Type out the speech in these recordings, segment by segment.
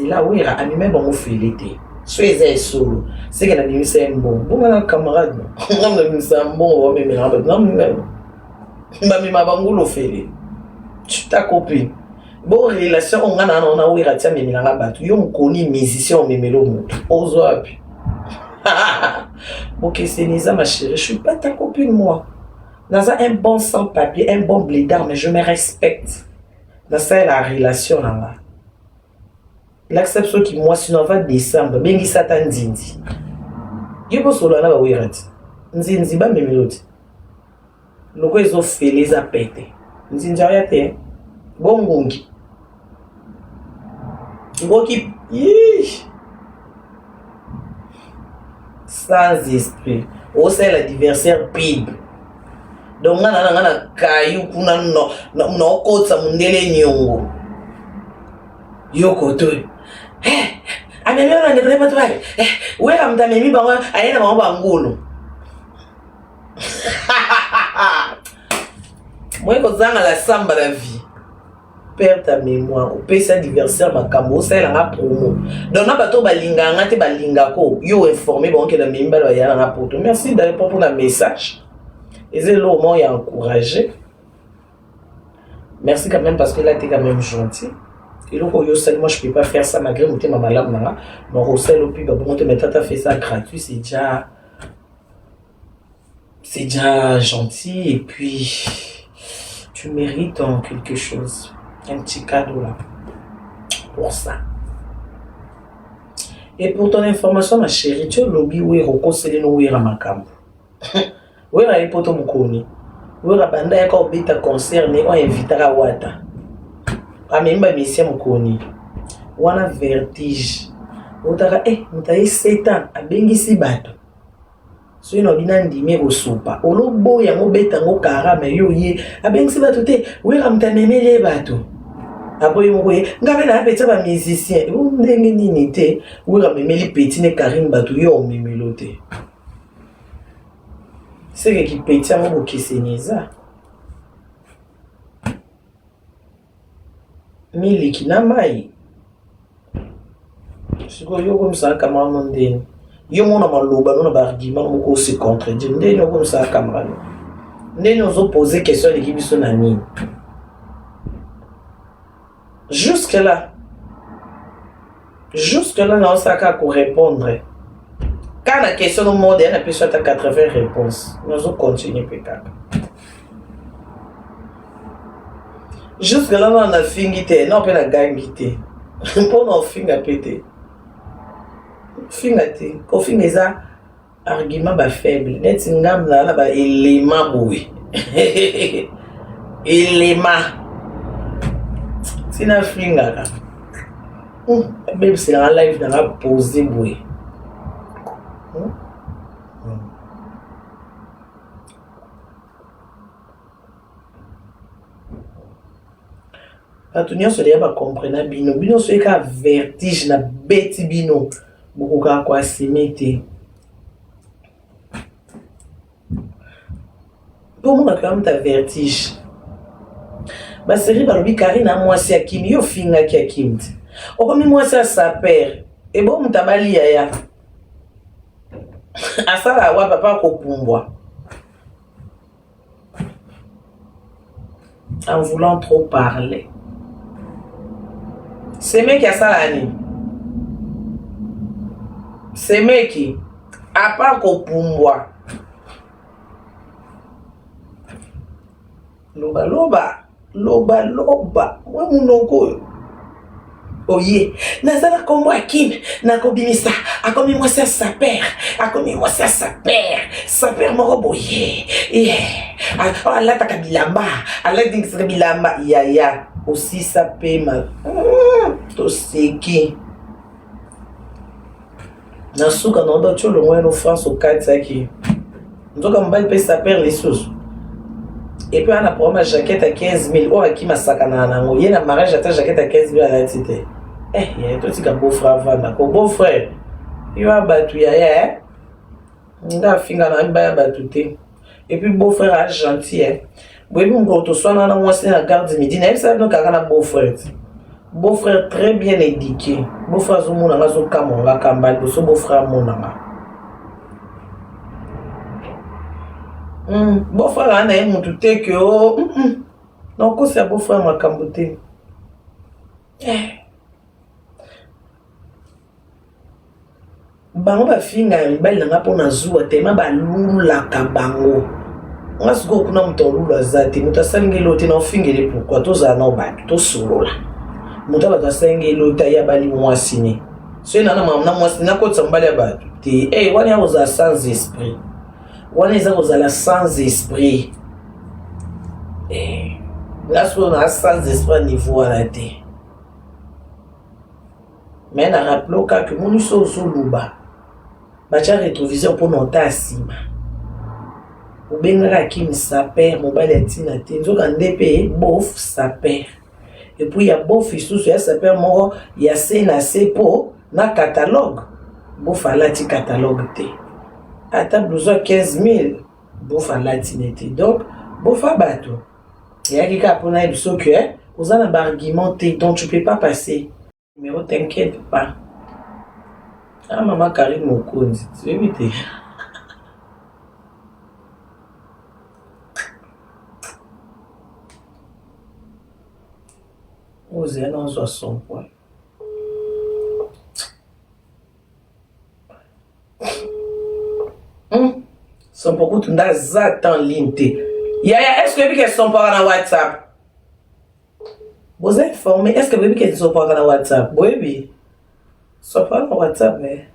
Là oui, a même bon félité. Soyez solo. C'est qu'elle a dit c'est un bon. Bon mon camarade. On a c'est un bon, on va me mettre non même. Mami mabangulo félé. Tu ta copine. Bon relation on a oui ratia me milanga batu. Yo mkoni musicien on me melo moto. Ozo api. Ok, c'est Nisa ma chérie, je suis pas ta copine moi. Dans un bon sans-papier, un bon blédard, mais je me respecte. Dans ça la relation là. L'acception qui moi sinon va décembre bengi satan nzinzi yebo solo na ba wirati nzinzi ba memelodi loko ezo fele za pete nzinzi ya te bongongi ngoki sans esprit o c'est l'adversaire pib donc ngana kayu kuna no kotsa mundele nyongo yoko to amemi ona ndele pas toi wera mtamemi bango ayena bango bangolo moi ko zanga la samba la vie perd ta mémoire ou pesa adversaire makambo ça la promo donc na bato balinga ngate balinga ko yo informer bon que la mimba la yana na poto merci d'aller pour la message et c'est le moment y a encouragé merci quand même parce que là t'es quand même gentil. Et donc, moi je peux pas faire ça malgré mon thème malade. Mais au sel au pire, bon, mais t'as fait ça gratuit, c'est déjà gentil. Et puis, tu mérites quelque chose, un petit cadeau là, pour ça. Et pour ton information, ma chérie, tu as lobby où est reconsellé nous où est Ramakam. Où est Raïpoto Mukoni. Où est Rabanda Yaka Obita concerné, on invitera Wata. Amemba mission mukoni wana vertige otaka mutaye 7 ans abengisi bato so ino bina ndime bosupa olobo ya mobeta ngo karama yo ye abengisi bato te wera mtamemele bato aboye moye ngabe na peta ba musicien ndenge nini te wera memeli petit ne karim bato yo memelote c'est que qui petit mo bokiseneza miliki na mai siko yo comme ça camarade ndeni yo mona maloba no na ba argument moko se contredire ndeni yo comme ça camarade ndeni ozo poser question de kibiso na nini jusque là non ça ka ko répondre quand la question no mode na peut soit à 80 réponses nous on continue peut-être. Jusque là, on a fini, non, on a gagné. Pour nous finir pété. Finir, quand finir ça, argument ba faible. Net singam là ba élément boué. Élément. Sina finir là. Même c'est en live dans la poser boué. Atunia so ya ba comprendre bino so ka vertige na beti bino beaucoup ka kwa simete pour moi quand ta vertige ba série ba lobi Karina moi c'est Akimi yo finga ki Akimi o comme moi c'est sa père et bon mutabali ya asala wa papa ko pumbwa en voulant trop parler. C'est mec qui a ça l'année. C'est mec qui a pas qu'au pour loba. Moi mon onko. Oye, nazala comme Akim, na kobimisa, a comme moi c'est sa père, sa père moro boye. Ah là ta kabilamba, Allah dit que c'est kabilamba, ya. Aussi ça paie mal. To seki. Na suka na ndo cholo mwe no France au 4 qui. Ndoka mbali paye sa père les sous. Et puis on a pour ma jaquette à 15 000. Oh qui m'a sakana na ngo. Yena mariage à ta jaquette à 15 000 à la tite. Il y a tout petit beau frère vanda. Ko beau frère. Il va battre ya. Nga finga na mba ya batute. Et puis beau frère a gentil. Oui, mon gros, tu sois dans la garde midi. Elle sait donc qu'elle a beau frère. beau-frère très bien éduqué. Beau-frère Zomounanga Zokamonga Kambal, beau-frère Monanga. Beau-frère Ana est mon tout que oh. Donc c'est beau-frère Makambote. Bango ba finga mibali nanga pona zuwa tema ba lula kabango. Nga siko kuna mtu lula zati muta sangelo te na fingele pourquoi toza na ba to solola. Muta ba sangelo ta ya bali mwasi ni. So na na mwasi na ko tsambali ba te wani ya uza sans esprit. Wani za uza la sans esprit. Là sur na sans esprit niveau à la te. Mais na rappelo ka que moni so zuluba. Bacha rétroviseur pour nota asima. Obenga kim sa père mobile atina te nzoka ndepe bof sa père. Et puis il y a bof sous sa père moro il y a na sepo na catalogue. Bof alati catalogue te. Ata blouson 15 000 bof alati nete. Donc bof abato. Il y a quelqu'un pour na biso que vous avez un argument donc tu peux pas passer. Numéro t'inquiète pas. Ah, maman Karine Mokonzi, tu veux éviter. Osez un an 60 points. Son beaucoup de nazat en ligne. Yaya, est-ce que vous sont pas dans WhatsApp? Vous êtes informé? Est-ce que vous sont pas dans WhatsApp? Oui. Sont pas dans WhatsApp, mais.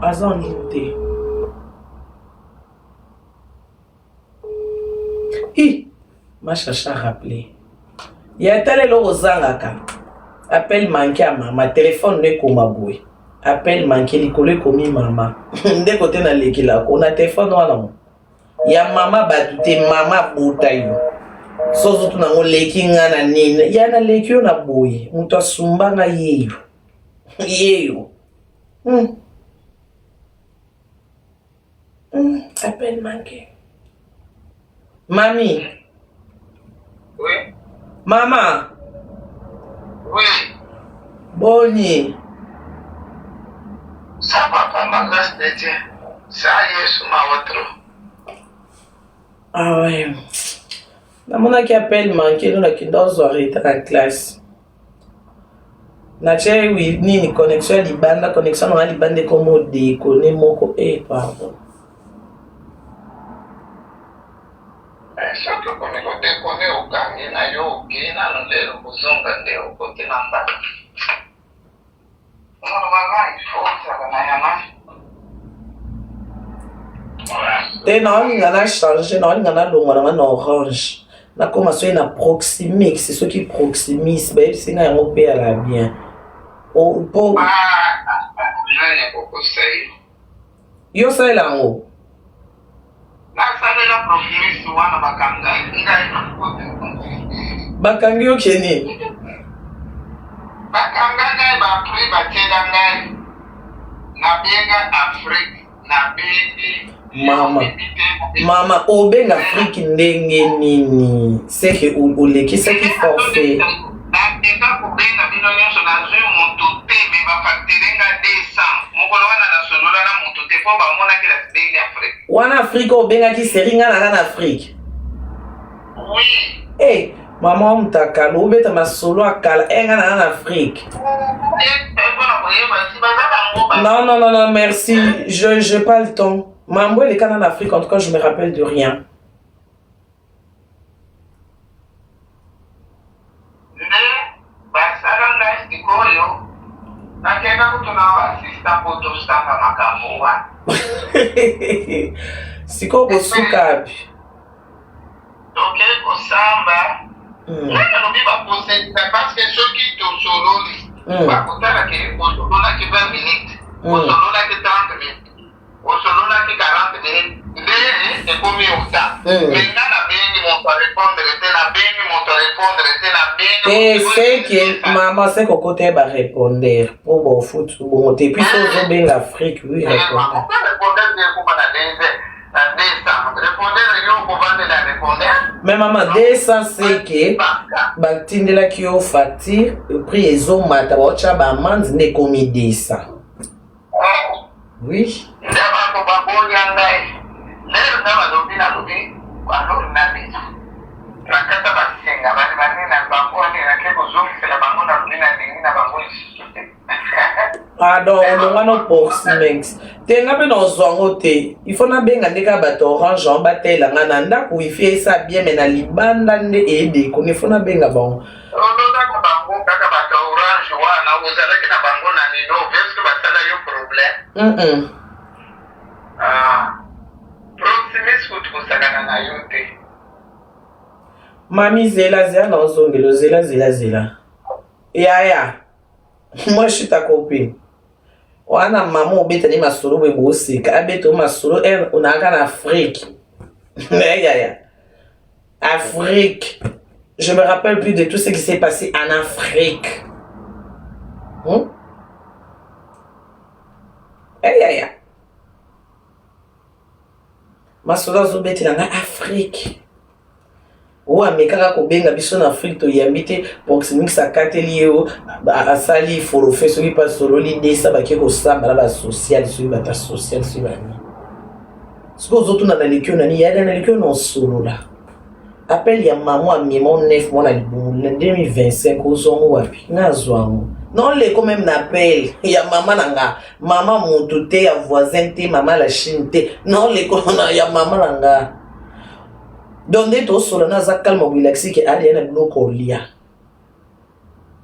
Azan ligne. Ma chacha rappelé. Il y a tel le ozangaka. Appel manqué à maman. Téléphone ne comme aboué. Appel manqué l'école comme maman. De côté na lekila. On a téléphone wala. Il y a maman batute maman boutayo. Sozo tu na ngo leki ngana nini. Ya na leki yo na boye. Mutu asumbanga yeyo. Yeyo. Appel manqué. Mamie. Oui. Maman. Oui. Boni. Ça va par ma grâce de Dieu. Ça y est, sous ma autre. Ah ouais. Namona qui appelle manqué, nous la qui dans arrêter la classe. Na che oui ni connexion libanda connexion na libanda comme de connaît moko pardon. Chaque fois que je connais au Gambie, na yo na le kuzonga ndio kote namba. Normalement, il faut ça na yana. Te non ngana changer non ngana longa na orange. Na commencé na Proximix, c'est ce qui Proximis, ben c'est na ngo pe ala bien. O po je beaucoup sei. Yo sai la ngo. Na sabe la Proximis wana bakanga. Bakangi yo keni. Bakanga ngai ba pri ba tenda ngai. Na benga Afrique, na bengi Mama, obenga Afrique ndenge nini? C'est que oleki c'est qui forfait. Eka kubenga bino nyonso na zwi moto te me bafacturenga 200. Mokolo wana na solola na moto te po bamonaki la bengi Afrique. Wana Afrique obenga ki seringa na Afrique. Oui. Maman mtakalo ubeta masolo akala enga na Afrique. Non, merci. Je pas le temps. Mambo les canaux en Afrique, en tout cas, je me rappelle de rien. Siko bosukabi. Ok, osamba. Nalobi bakose parce que soki tosololi bakotala ke osololaki 20 minutes osololaki 30 minutes osololaki 40 minutes nde ekomi ota menga nabengi moto arépondre te nabengi moto arépondre te nabengi c'est que maman c'est kokote ba répondre pour bon foot bon te puis so bien l'Afrique oui répondre répondre te ko bana denze na desa Mais maman, 200 c'est que batindela qui au facture, prix ezo mata bocha ba manzi ne komi 200. Oui. Pardon, on a nos Proximex. Tenga pe dans zongo te. Il faut na benga ndeka bato orange en batela ngana ndako wifi ça bien mais na libanda nde ede ko il faut na benga bon. Mami zela zela na zongelo zela zela zela. Ya. Moi je suis ta copine. Wana maman obeta ni masolo we bosika abeto masolo on a en Afrique. Ya. Afrique. Je me rappelle plus de tout ce qui s'est passé en Afrique. Ya. Masolo zobeti na Afrique. Ouah, mais quand on benga biso en Afrique, to yambite Proximex akateli yo asali forfait soki pas solo l'idée ça ba keko samba la social soki bata social soki bani. Siko zoto na lekio na ni yada na lekio non solo la. Appel ya maman a mis mon 9 mois na libu 2025 ozongo wapi na zwango. Non le quand même n'appel ya maman nanga maman mon te ya voisin te maman la chine te non le kona ya maman nanga. Donc, dès que tu as calme, relaxé, que allez na bloko lia.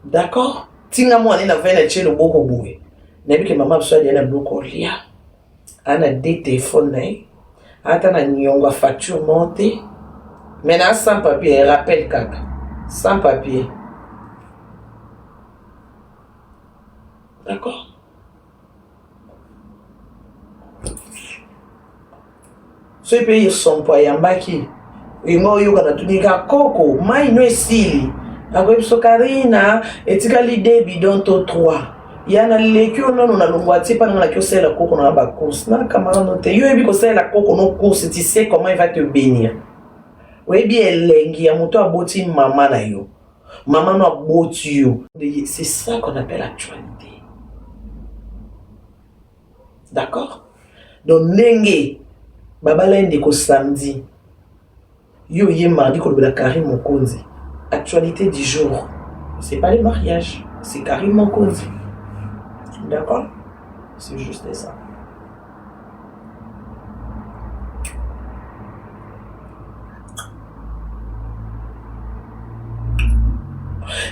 D'accord? Tinga moi na vena chelo boko boué. Nebi que maman soit na bloko lia. Ana des téléphones né. Ata na nyonga facture monter. Maintenant sans papier, rappel kaka. Sans papier. D'accord? Ce pays sont pas yambaki. Ingo yoka na tunika koko mai no esili akwebso Karina etika lide bidon to 3 yana lekyo nono na longwa tipa na kyo sela koko na ba course na kamara no te yo ebi ko sela koko no course tu sais comment il va te bénir oui bien elengi ya moto aboti mama na yo mama no aboti yo c'est ça qu'on appelle actualité. D'accord? Donc nenge babala ndeko samedi yo yé mardi qu'on la Karim Mokonzi. Actualité du jour. C'est pas les mariages, c'est Karim Mokonzi. D'accord? C'est juste ça.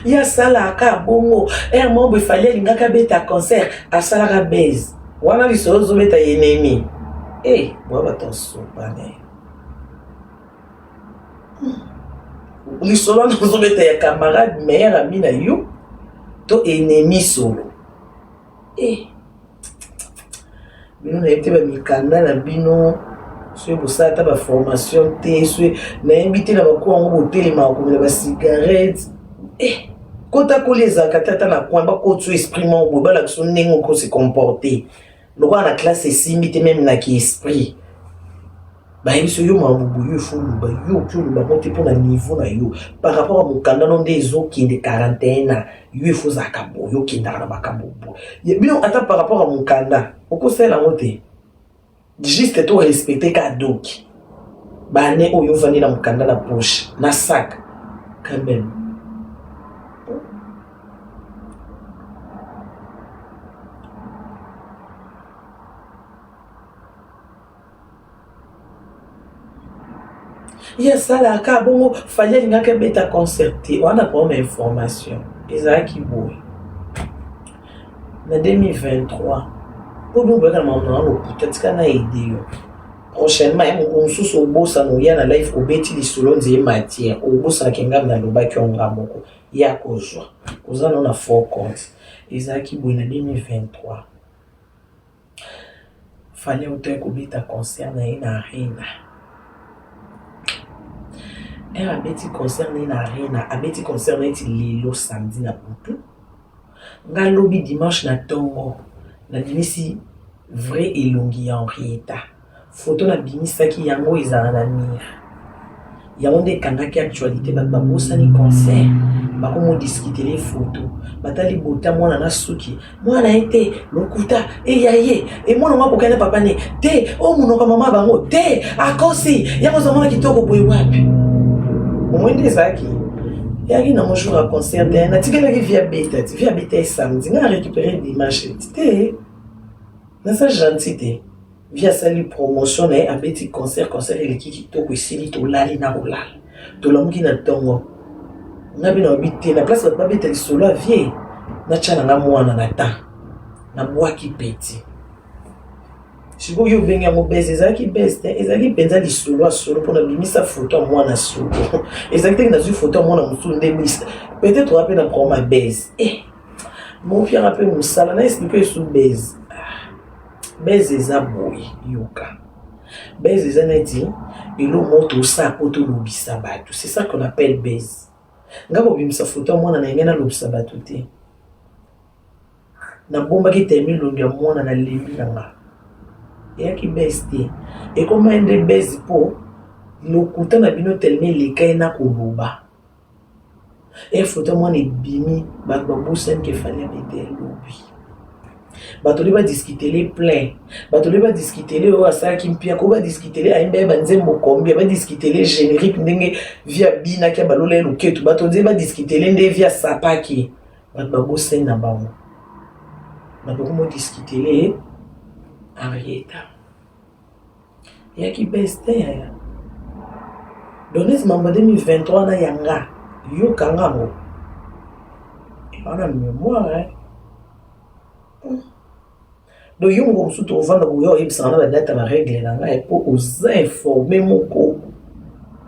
Ya sala ka bongo, mombo fallait l'ingaka beta concert à Salara Base. Wana li sozo beta yenemi. Moi ba ton sopané. Les solo nous ont été camarades, meilleurs amis na yo, to ennemi solo. Bino na été ba mikanda na bino, so bo sa ta ba formation te, so na invité na ba ko ngo hotel ma ko ba cigarette. Kota ko les akatata na kwa ba ko tu esprit mo bo ba la so nengo ko se comporter. Le roi na classe simité même na ki esprit. Bah il se yo mamubu yo fulu ba yo tulu ba monter pour na niveau na yo par rapport à mon candidat non des autres qui de quarantaine yo faut za kabo yo qui na ba kabo bien attends par rapport à mon candidat au conseil la monter juste tout respecter ka doki ba ne o yo vani na mon candidat na poche na sac quand même. Il y a ça là, car bon, fallait qu'il y ait un bêta concerté. On a pas une information. Isaac Iboui. En 2023, pour nous, peut-être qu'on a aidé. Prochainement, on sous au boss à nous, il y a un live au bêti de Solon et matière. Au boss à Kengam dans le bac on a beaucoup. Il y a cause. Vous en avez fort compte. Isaac Iboui en 2023. Fallait autant que bêta concerne une arène. Elle a été concernée na arena, a été concernée lelo samedi na Poutou. Nga lobby dimanche na Tongo. Na dimisi vrai elongi en rieta. photo na bimisaki yango ezala na mire yango nde ekangaki actualité bato babosani concert bakomodiscute les photo batali bota mwana na suki mwana ye te lokuta eya ye emwana mwa kokana papa ne te omunoka mama bango te akosi yango zamona kitoko boye wapi omwende ezalaki yaki na mon jour à concert te natikelaki via beta samedi nga récupéré dimanche te naza gentil te via sali promotion na ye abeti concert eleki kitoko esili tolali na kolala tolamuki na ntongo nga bino babi te na place bato babeta lisolo avie natya nanga mwana na temps nabwaki peti sikoki obengi yango bese ezalaki bese te ezalaki mpenza lisolo asolo mpona bimisa foto ya mwana solo ezalaki teki nazwi foto ya mwana mosusu nde misa peut-être oa mpe na proma bese mopiaka mpe mosala na explike esu bese bese eza boye yoka bese eza neti elo moto osala po tolobisa bato c'est ça qu'on appelle bese nga kobimisa foto ya mwana na yenge nalobisa bato te nabombaki temi longi ya mwana na lembi na nga eyaki bese te ekoma ende bese mpo lokuta na bino telemi elekai na koloba foto ya mwana ebimi bato babosani kefali ya bete elobi bato li badiskitele plein bato li badiskitele oyo asalaki mpia ko badiskitele ayimba ye banzembo kombi badiskitele générique ndenge via binaki ya balola ye loketu bato nde badiskitele nde via sapaki bato babosani na bango bato komodiskitele Henrietta yaki bese te yaya Dones mamba 2023 na yanga yoka ngango wana mémoire do yongo musuto ovanda ko yo ebisa na ba data ba règle na nga po oza informer moko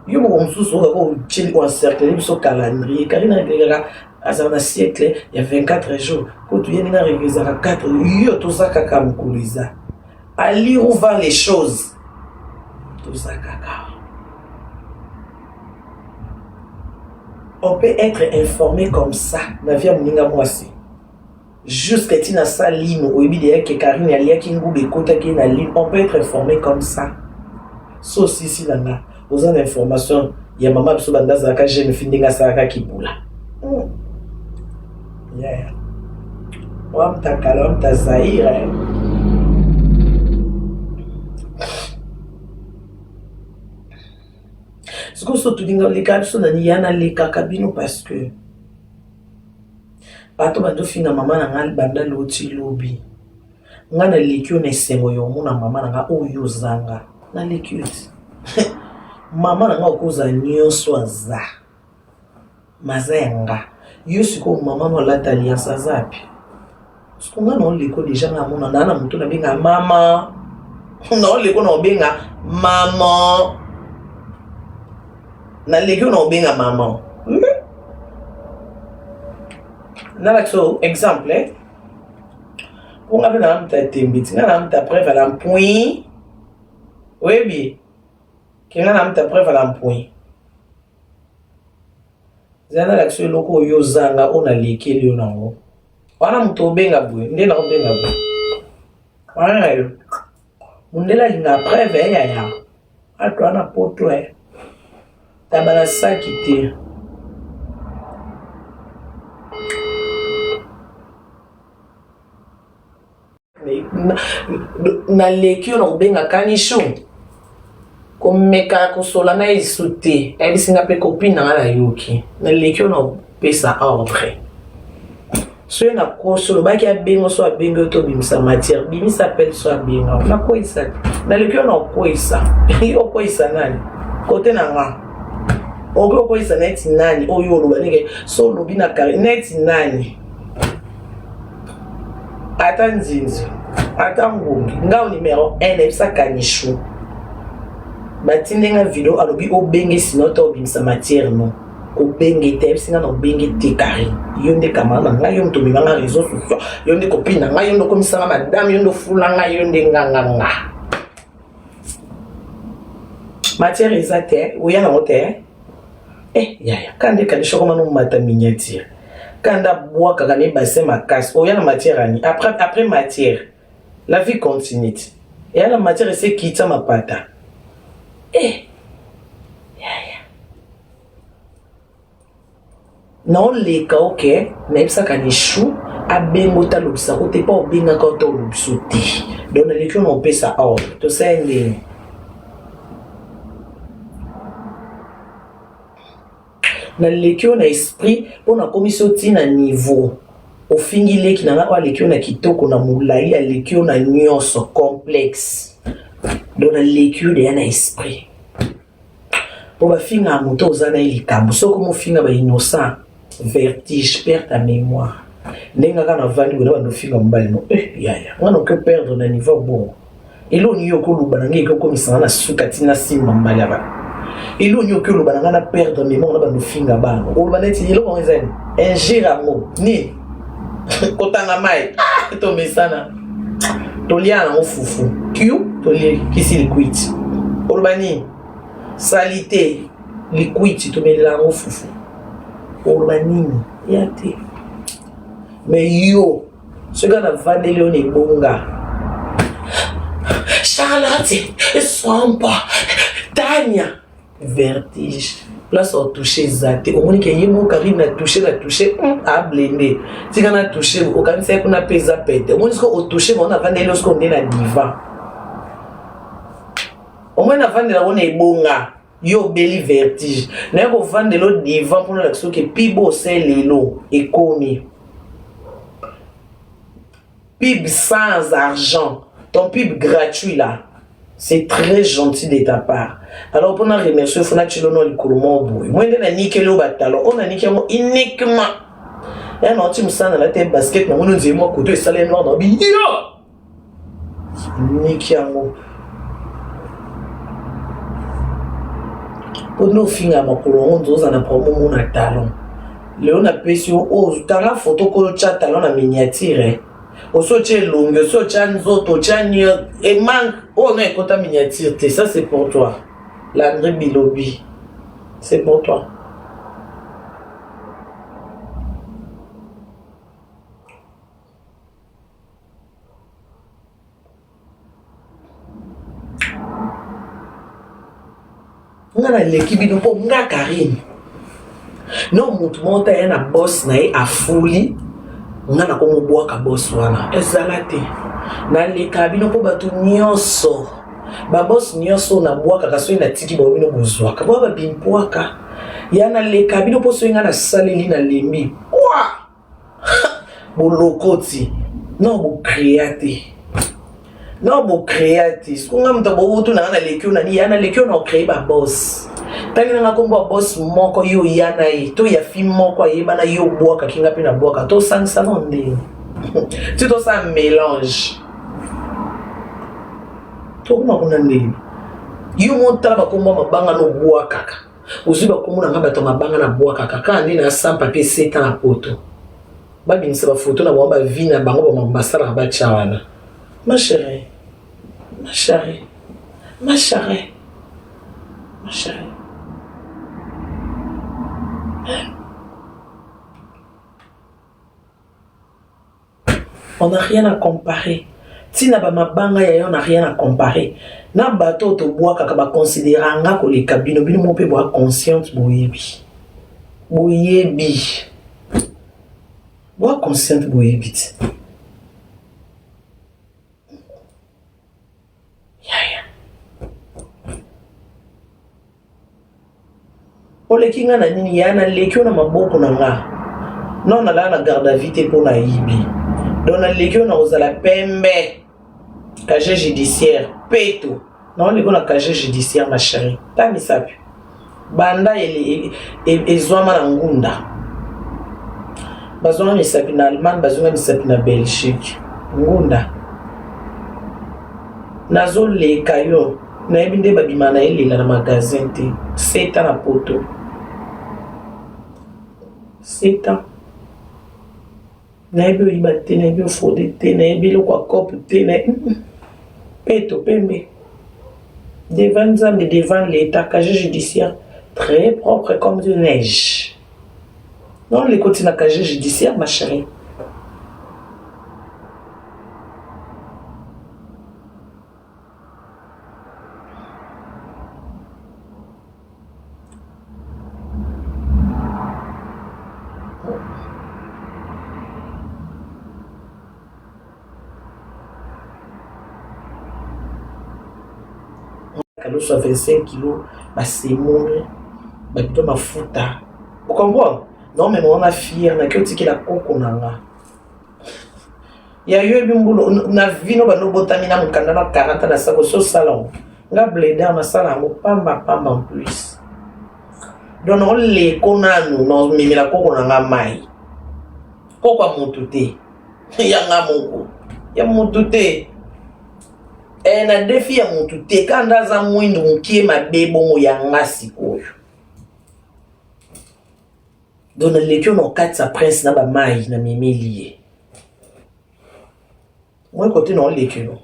yongo mususo ko chili ko encercler biso calendrier car na règle azana siècle il y a 24 jours ko tu yeni na règle za 4 yo to za kaka mkuliza ali ouvre les choses to za kaka on peut être informé comme ça na vie mninga mwasi jusqu'à tina sa ligne ou bien que Karine alia qui ngube kota qui na ligne on peut être informé comme ça so si nanga aux informations ya mama biso banda zaka jeune findinga saka kibula yeah wa mtakala mtazaira ce que so tudinga leka biso na yana leka kabino parce que bato bando finga mama na nga banda loti lobi nga na lekio na esengo yo mona mama na nga oyo zanga na lekio mama na nga okoza nyonso aza maza yanga yo siko mama no lata alliance azapi siko nga na leko deja nga mona na mutu na benga mama na leko na benga mama na lekio na benga mama Nalakso exemple on a na mta tembiti na mta preuve à l'empoint oui bi ki na mta preuve à l'empoint zana lakso loko yo zanga ona lekeli ona ngo wana mto benga bwe ndena obenga bwe wana yo mundela linga preuve ya atwa na poto tabana sakite na lekio na benga kanisho komeka kosola na isute ebisinga pe copine na yoki na lekio na pesa ordre so na kosolo baki abengo so abengo to bimisa matière bimisa appelle so abengo na koisa na lekio na koisa yo koisa nani kote na nga ogo koisa neti nani oyo lo banike so lobi na kare neti nani ata nzinzi ata ngungi ngao numéro 1 ebisa kanisho batinde nga video alobi obenge sinota obimisa matière no obenge te ebisinga na obenge te kare yo nde kamana nga yo mto mibanga réseaux sociaux yo nde copine nga yo ndo komisanga madame yo ndo fula nga yo nde nganga matière exacte oya na hotel yaya kande kanisho koma no mata miniature kanda bois kagane bassin makasi oya na matière ani après matière la vie continue Et à la matière, c'est qui ça ma pata. Eh, non, les cas, ok, même ça, quand il chou, à bien mota l'obsa, ou t'es pas au bien quand on l'obsauté. Donc, les gens on paie ça hors. Tu sais, na lekio na esprit on a commission tina niveau au fingile ki na wa lekio na kitoko na mulai ya lekio na nyonso complexe donc na lekio de na esprit pour ba finga moto ozana likambo soko mo finga ba innocent vertige perte ta mémoire ndenga kana vandi wala ndo finga mbali no yaya wana que perdre na niveau bon elo niyo ko luba na ngeke ko misana na sukati na simba mbali aba il y a un peu de perdre mais on a finga ban on va dire il un giramo ni kotanga mai to mesana to lia na fufu kiu to lia kisi liquid urbani salité liquid to me la fufu urbani yate mais yo ce gars na vande leone bonga Charlotte Swampa Tania vertige place au toucher zate au moins que yemo Karine a touché a blender si quand a touché au quand c'est qu'on a pesa pète au moins que au toucher on a vendre lorsqu'on est na divan au moins na vendre on est bonga yo beli vertige na ko vendre le divan pour la que pibo c'est lelo et commis pib sans argent ton pib gratuit là. C'est très gentil de ta part. Alors, pour nous remercier, il faut que nous nous colomons. Moi, on a niqué le bâtiment. On a niqué uniquement. Et on a dit, nous avons la tête basket, nous nous disons, que tu es salé noir dans le billet. Niqué en haut. Pour nous finir à ma colombe, nous avons un mon talon. Léon a payé sur oh, tu as la photo que tu as talon en miniature. Oso tche longue, oso tche nzoto, tche et manque, oh non, écoute ta miniature, ça c'est pour toi. L'André Bilobi, c'est pour toi. On a l'équipe de pour nga Karine. Non, mon monte un boss nae a fouli. On a comme bois ka boss wana ezalate na le kabino po batu nyonso ba boss nyonso na bois ka so ina tiki ba bino bozwa ka ba bimpoaka yana le kabino po so inga na saleli na lembi kwa bolokoti no bo créate skunga mtabo wutu na lekio na ni yana lekio na créer ba boss tani na kombo boss moko yo yana e to ya fi moko yeba na yo boaka kinga pe na boaka to sangisa nonde tu to ça mélange to kuma kuna ndeni yo monta ba kombo mabanga no boaka kaka uziba komuna ngaba to mabanga na boaka kaka ndi na sans papier seta na poto ba binisa ba photo na ba vie na bango ba masala ba chawana ma chérie on n'a rien à comparer. Si n'a pas ma banga on n'a rien à comparer. Na bateau to bois kaka ba considérer nga ko les cabines bino mo pe bois consciente boyebi. Bois consciente boyebi. Ole kinga na nini yana lekio na maboko na nga. Non na la na garde à vite pour na yibi. Donc na lekio na ozala pembe. Casier judiciaire peto. Non le na casier judiciaire ma chérie. Ta misapi. Banda ezwama na ngunda. Bazonga misapi na Allemagne, bazonga misapi na Belgique. Ngunda. Nazo le kayo. Na ebinde babimana elela na magasin te. 7 ans na poto. 7 ans. Na ebe ibate na ebe fode te na ebe lo kwa kope te na peto pembe. Devant Nzambe, devant l'État, casier judiciaire très propre comme de neige. Non, les côtés na casier judiciaire, ma chérie. kalo soit 25 kilos, bah c'est mon, bah plutôt ma fouta. Vous comprenez? Non mais on a fier, na que tu la coco nanga. Ya yo bimbulu na vino ba no botamina mukanda na 40 na sako so salon. Nga blender na sala ngo pamba en plus. Donc on les konanu no mimila coco nanga mai. Koko mutute. Ya nga moko. Ya mutute. Na défi ya mutute kanda za mwindu mukie mabebo mo ya ngasi koyo. Donc les qui ont 4 prince na ba mai na mimilié. Moi côté non les qui non.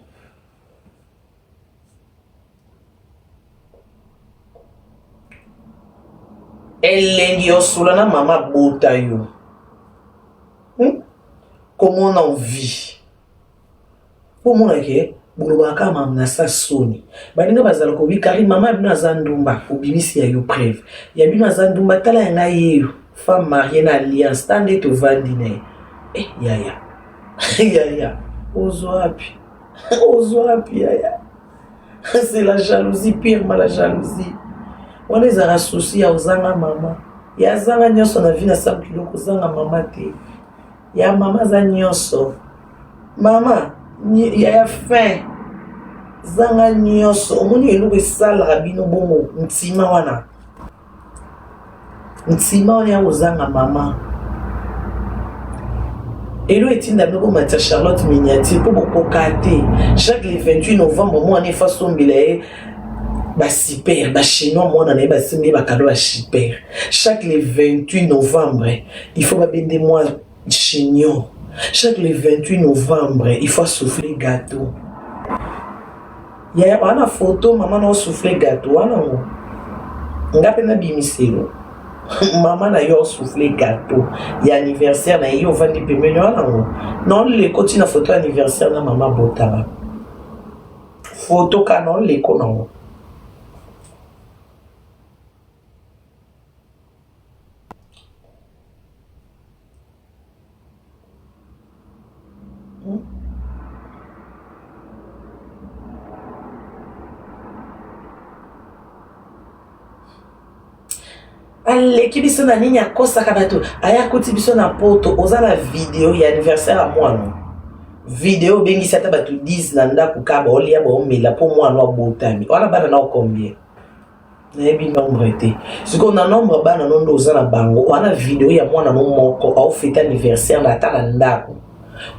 Elengi osula na mama bota yo. Comment on en vit? Pour mon aké, boulobaka mamna sa soni. Baninga bazala ko bikari mama bina zandumba obimisi ya yo preuve. Ya bina zandumba tala ya ngayeyo. Femme mariée na alliance tande to vandine. Yaya. Yaya. Ozoapi. Ozoapi yaya. C'est la jalousie, pire la jalousie. On les a associés aux zanga maman. Ya zanga nyoso na vie na 100 kilo ko zanga mama te. Ya mama za nyoso. Mama, ya faim. Zanga nyoso. Omoni eluko esala rabino bongo ntima wana. Ntima wana ya zanga mama. Elo etinda bino matière Charlotte miniature pour beaucoup kate. Chaque le 28 novembre moi on est face au billet. Ba super, ba chinois moi on a ba simbi ba cadeau ba super. Chaque le 28 novembre, il faut ba bende moi chignon. Chaque le 28 novembre, il faut souffler gâteau. Ya ana photo maman no souffler gâteau ana ngo. Ngape na bimiselo. Maman na yo souffler gâteau. Il y a anniversaire na yo vandi pemelo ana ngo. Non le koti na photo anniversaire na maman botara. Photo canon le kono. Allez, qui biso na nini akosa kabato aya koti biso na poto oza na vidéo ya anniversaire à moi non vidéo bengi sata bato 10 na ndako kaba olia ba omela pour moi no botami wana bana na combien na ebi nombre te ce qu'on a nombre bana no ndo oza na bango wana vidéo ya mwana no moko au fête anniversaire na ta na ndako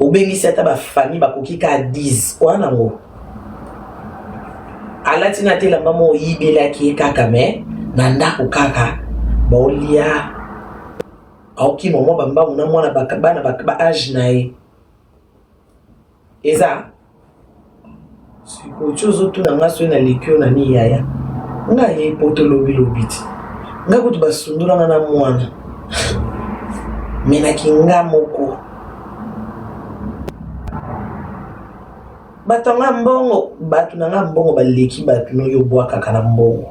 obengi sata ba famille ba kokika 10 wana ngo alati na tela mama oyibela ki kaka me na ndako kaka Bolia auki momo bamba una mwana bakabana bakaba age nae eza siko chozo tu na ngaso na lekyo na ni yaya nga ye potolo bilobiti nga kutu basundura na mwana mena kinga moko batanga mbongo batu na mbongo baleki batu no yo bwa kaka na mbongo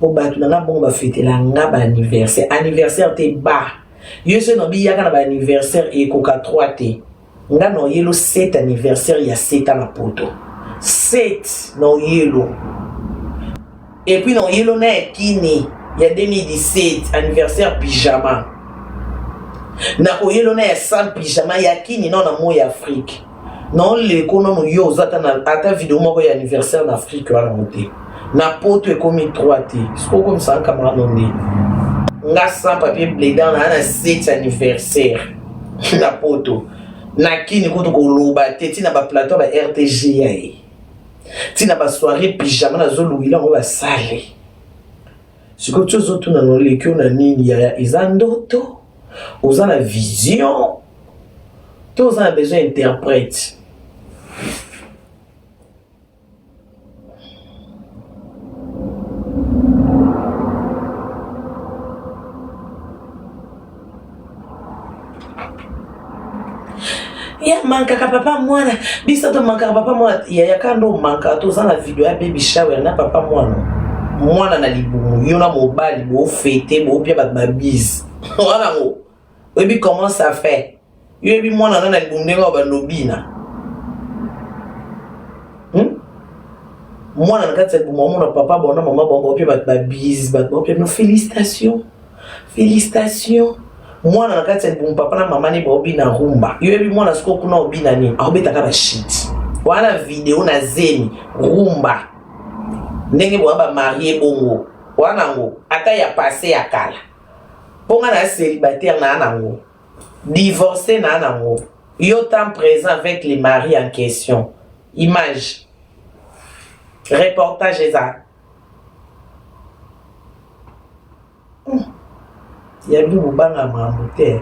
pour battre na bon ba fêter la ngaba anniversaire anniversaire te ba yo se no bi yaka na ba anniversaire e koka 3 te nga no yelo 7 anniversaire ya 7 na poto 7 no yelo et puis no yelo na kini ya 2017 anniversaire pyjama na ko yelo na sans pyjama ya kini non na mo ya Afrique non le kono no yo zata na ata vidéo moko ya anniversaire na Afrique wana moté na poto e komi 3 te c'est comme ça camarade on dit nga sans papier blédant na 7 anniversaire na poto na kini ko to ko loba te tina ba plateau ba RTG yae tina ba soirée pyjama na zo louila ko ba sale siko chozo tuna no lekyo na nini ya izandoto oza na vision to oza na besoin interprète. Ya manka ka papa mwana bisa to manka papa mwana ya kando manka to za na video ya baby shower na papa mwana na libumu yo na mobali bo fêter bo pia ba bise wana ngo webi comment ça fait yo bi mwana na libumu ndenga ba lobina Moi, dans le cas de mon papa, bon, maman, bon, puis bah bise, bah bon, puis félicitations, félicitations. Moi, dans le cas de mon papa, maman, ni bon, na rumba. Yo ebi moi na sko kuna obina ni, a obeta ka shit. Wana vidéo na zemi rumba. Ndenge bo ba marié bongo. Wana ngo ata ya passé ya kala. Ponga na célibataire na nango. Divorcé na nango. Yo temps présent avec les maris en question. Image. Reportage ça. Il y a du banga mamboté.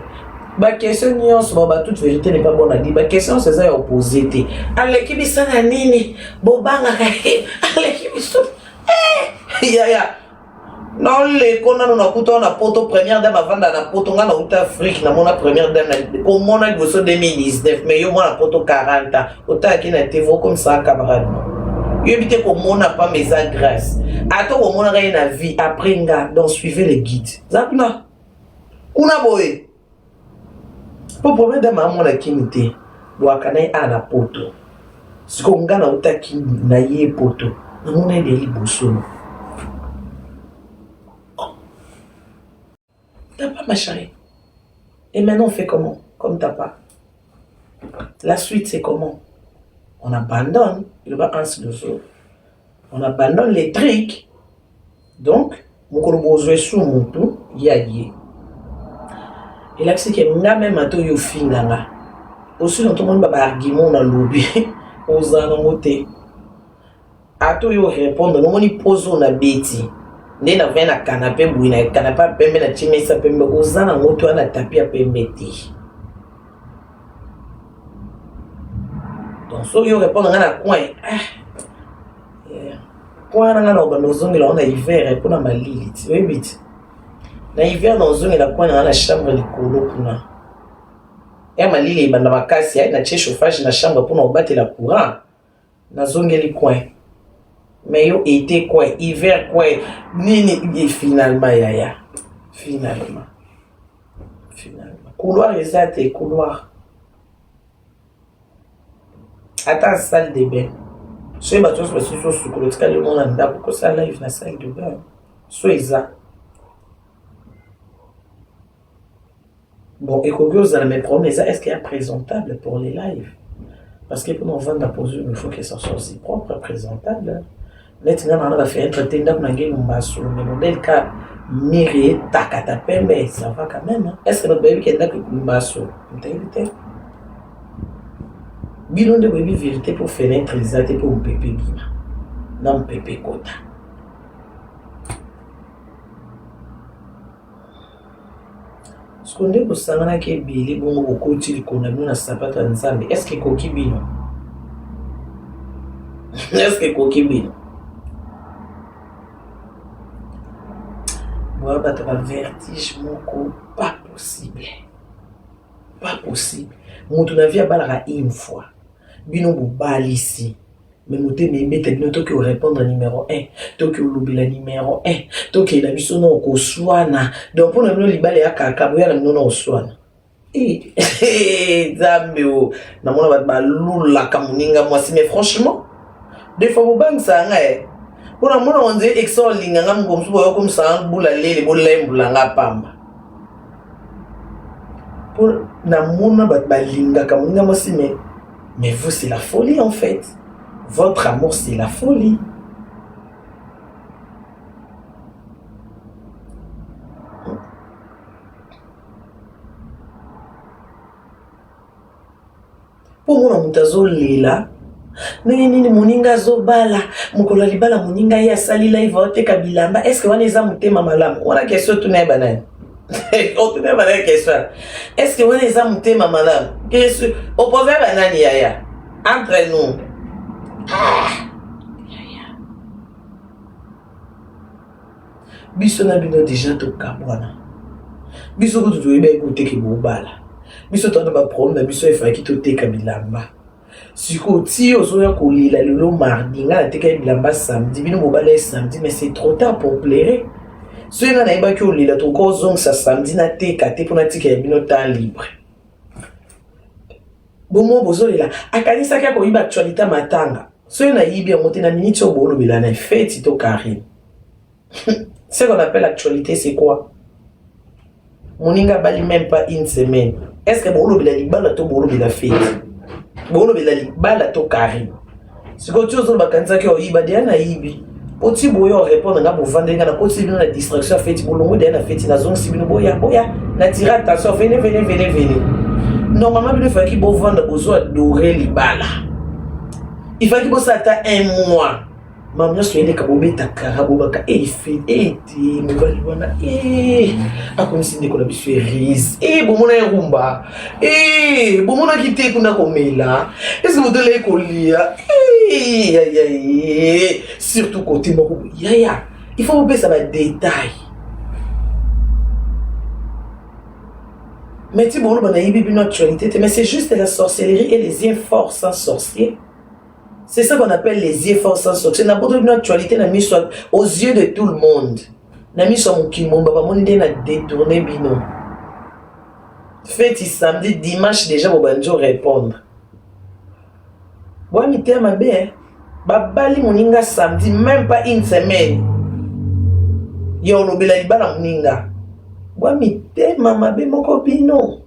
Ba question nyonso ba toute vérité n'est pas bonne à dire. Ba question c'est ça opposé té. Aleki bisana nini? Bobanga ka. Aleki biso. Ya. Non les kona no nakuta na poto première dame avant na poto nga na uta Afrique na mona première dame pour mona goso 2019 mais yo mona poto 40 ans. Ota ki na TV comme ça camarade. Yo évitez qu'on mona pas mes grâce. Attends au mona rien na vie après nga donc suivez les guides. Zapna. Kuna boy. Pour problème de maman na kimité. Wakana ana poto. Ce qu'on nga na uta ki na ye poto. Na mona de liboso. T'as pas ma chérie. Et maintenant on fait comment? Comme t'as pas. La suite c'est comment? On abandonne, il va un sur le on abandonne les trucs. Donc, mon besoin sous mon tout, y a y. Et là, c'est que même à tout yo finanga. Aussi, tout le monde va argument dans le lobby. Aux anomotés. À tout yo répondre, non, on y pose on a bêti. Né na vient na canapé, bouina, canapé, pembe na chimé, ça pembe, aux anomotés, on a tapé à pembeti. Donc, si vous répondez à un coin, coin dans on a hiver, pour ma lit, oui, vite. Na hiver dans une la coin dans la chambre de colo pour na. Et ma lit, dans ma casse, il y a un chauffage dans la chambre pour nous battre la courant. Dans zone les coins. Mais yo été quoi, hiver quoi, ni finalement ya. Finalement. Couloir exact couloir. Attends, salle de bain. Si tu as une situation sur le cas de mon anda, pourquoi ça live dans la salle de bain? Sois ça. Bon, et quand vous allez me promener, est-ce qu'il y a présentable pour les lives? Parce que pour nous vendre la posture, il faut que ça soit aussi propre, présentable. Maintenant, on va faire un tenda pour nous basso, mais dans le cas, méré, takata, mais ça va quand même. Est-ce que notre bébé qui est là que nous basso? Vous t'invitez? Bilan de baby vérité pour fenêtre exacte pour un pépé bima. Non pépé kota. Ce qu'on dit pour ça, on a qui est bilé, bon, au côté qu'on a mis dans sa patte en zambi. Est-ce que coquille bino? Est-ce que coquille bino? Moi, bah, t'as un vertige, mon coup, pas possible. Pas possible. Mon ton avis a balara une fois. Bino bal ici. Mais nous te mettez bino to que répondre numéro 1. To que lobi la numéro 1. To que la biso no ko swana. Donc pour nous libale ya kaka boya no no swana. Zambe o. Na mona ba lula kamuninga mwasi mais franchement des fois vous bang ça nga pour na mona on dit exo linga ngam comme so comme ça bula lele bo lembula nga pamba. Pour na mona ba linga kamuninga mwasi mais vous, c'est la folie en fait. Votre amour, c'est la folie. Pour moi, mutazo lela. Nini moninga zo bala. Mukolo libala moninga ya sali live ote kabilamba. Est-ce que wana eza mutema malamu? Wana question tu na banane. On te met la question. Est-ce que wana eza mutema malamu? Question opposé banane yaya. Entre nous. Biso na bino déjà to kabwana. Biso ko to ebe ko teke bobala. Biso to na ba problème biso e fa ki to teka bilamba. Siko ti ozoya ko lila lelo mardi nga teka bilamba samedi bino bobala samedi mais c'est trop tard pour pleurer. So nga na eba ki o lila to ko zong sa samedi na teka te pona tika bino temps libre. Bomo bozolela akanisa ka ko iba actualité matanga. Si on a bien monté dans minute au boulot, il a fait Tito Karim. Ce qu'on appelle l'actualité, c'est quoi? Moninga bali même pas une semaine. Est-ce que boulot il a dit bala to boulot il a fait? Boulot il a dit bala to Karim. Si quand tu as bakanza que oyiba dia na ibi. Oti boyo répondre na bo vendre na oti na distraction fait boulot dia na fait na zone sibino boya na tira attention venez. Normalement il faut qu'il bo vendre besoin dorer li bala. Il faut qu'il bosse à un mois. Maman je suis kabobé ta karabo baka fait me valibana comme si ndeko na biso rise bomona rumba bomona kité kuna komela est-ce que vous devez kolia surtout côté moko yaya il faut baisser les détails mais tu bon bana yibi une actualité mais c'est juste la sorcellerie et les efforts sans sorcier. C'est ça qu'on appelle les efforts sans sorcier. N'a pas de actualité n'a mis aux yeux de tout le monde. N'a mis sur mon kimon, baba mon idée n'a détourné bino. Faites samedi, dimanche déjà pour banjo répondre. Bon mi terme ma bé, babali moninga samedi même pas une semaine. Yo no bela libala moninga. Bon mi terme ma bé mon copino.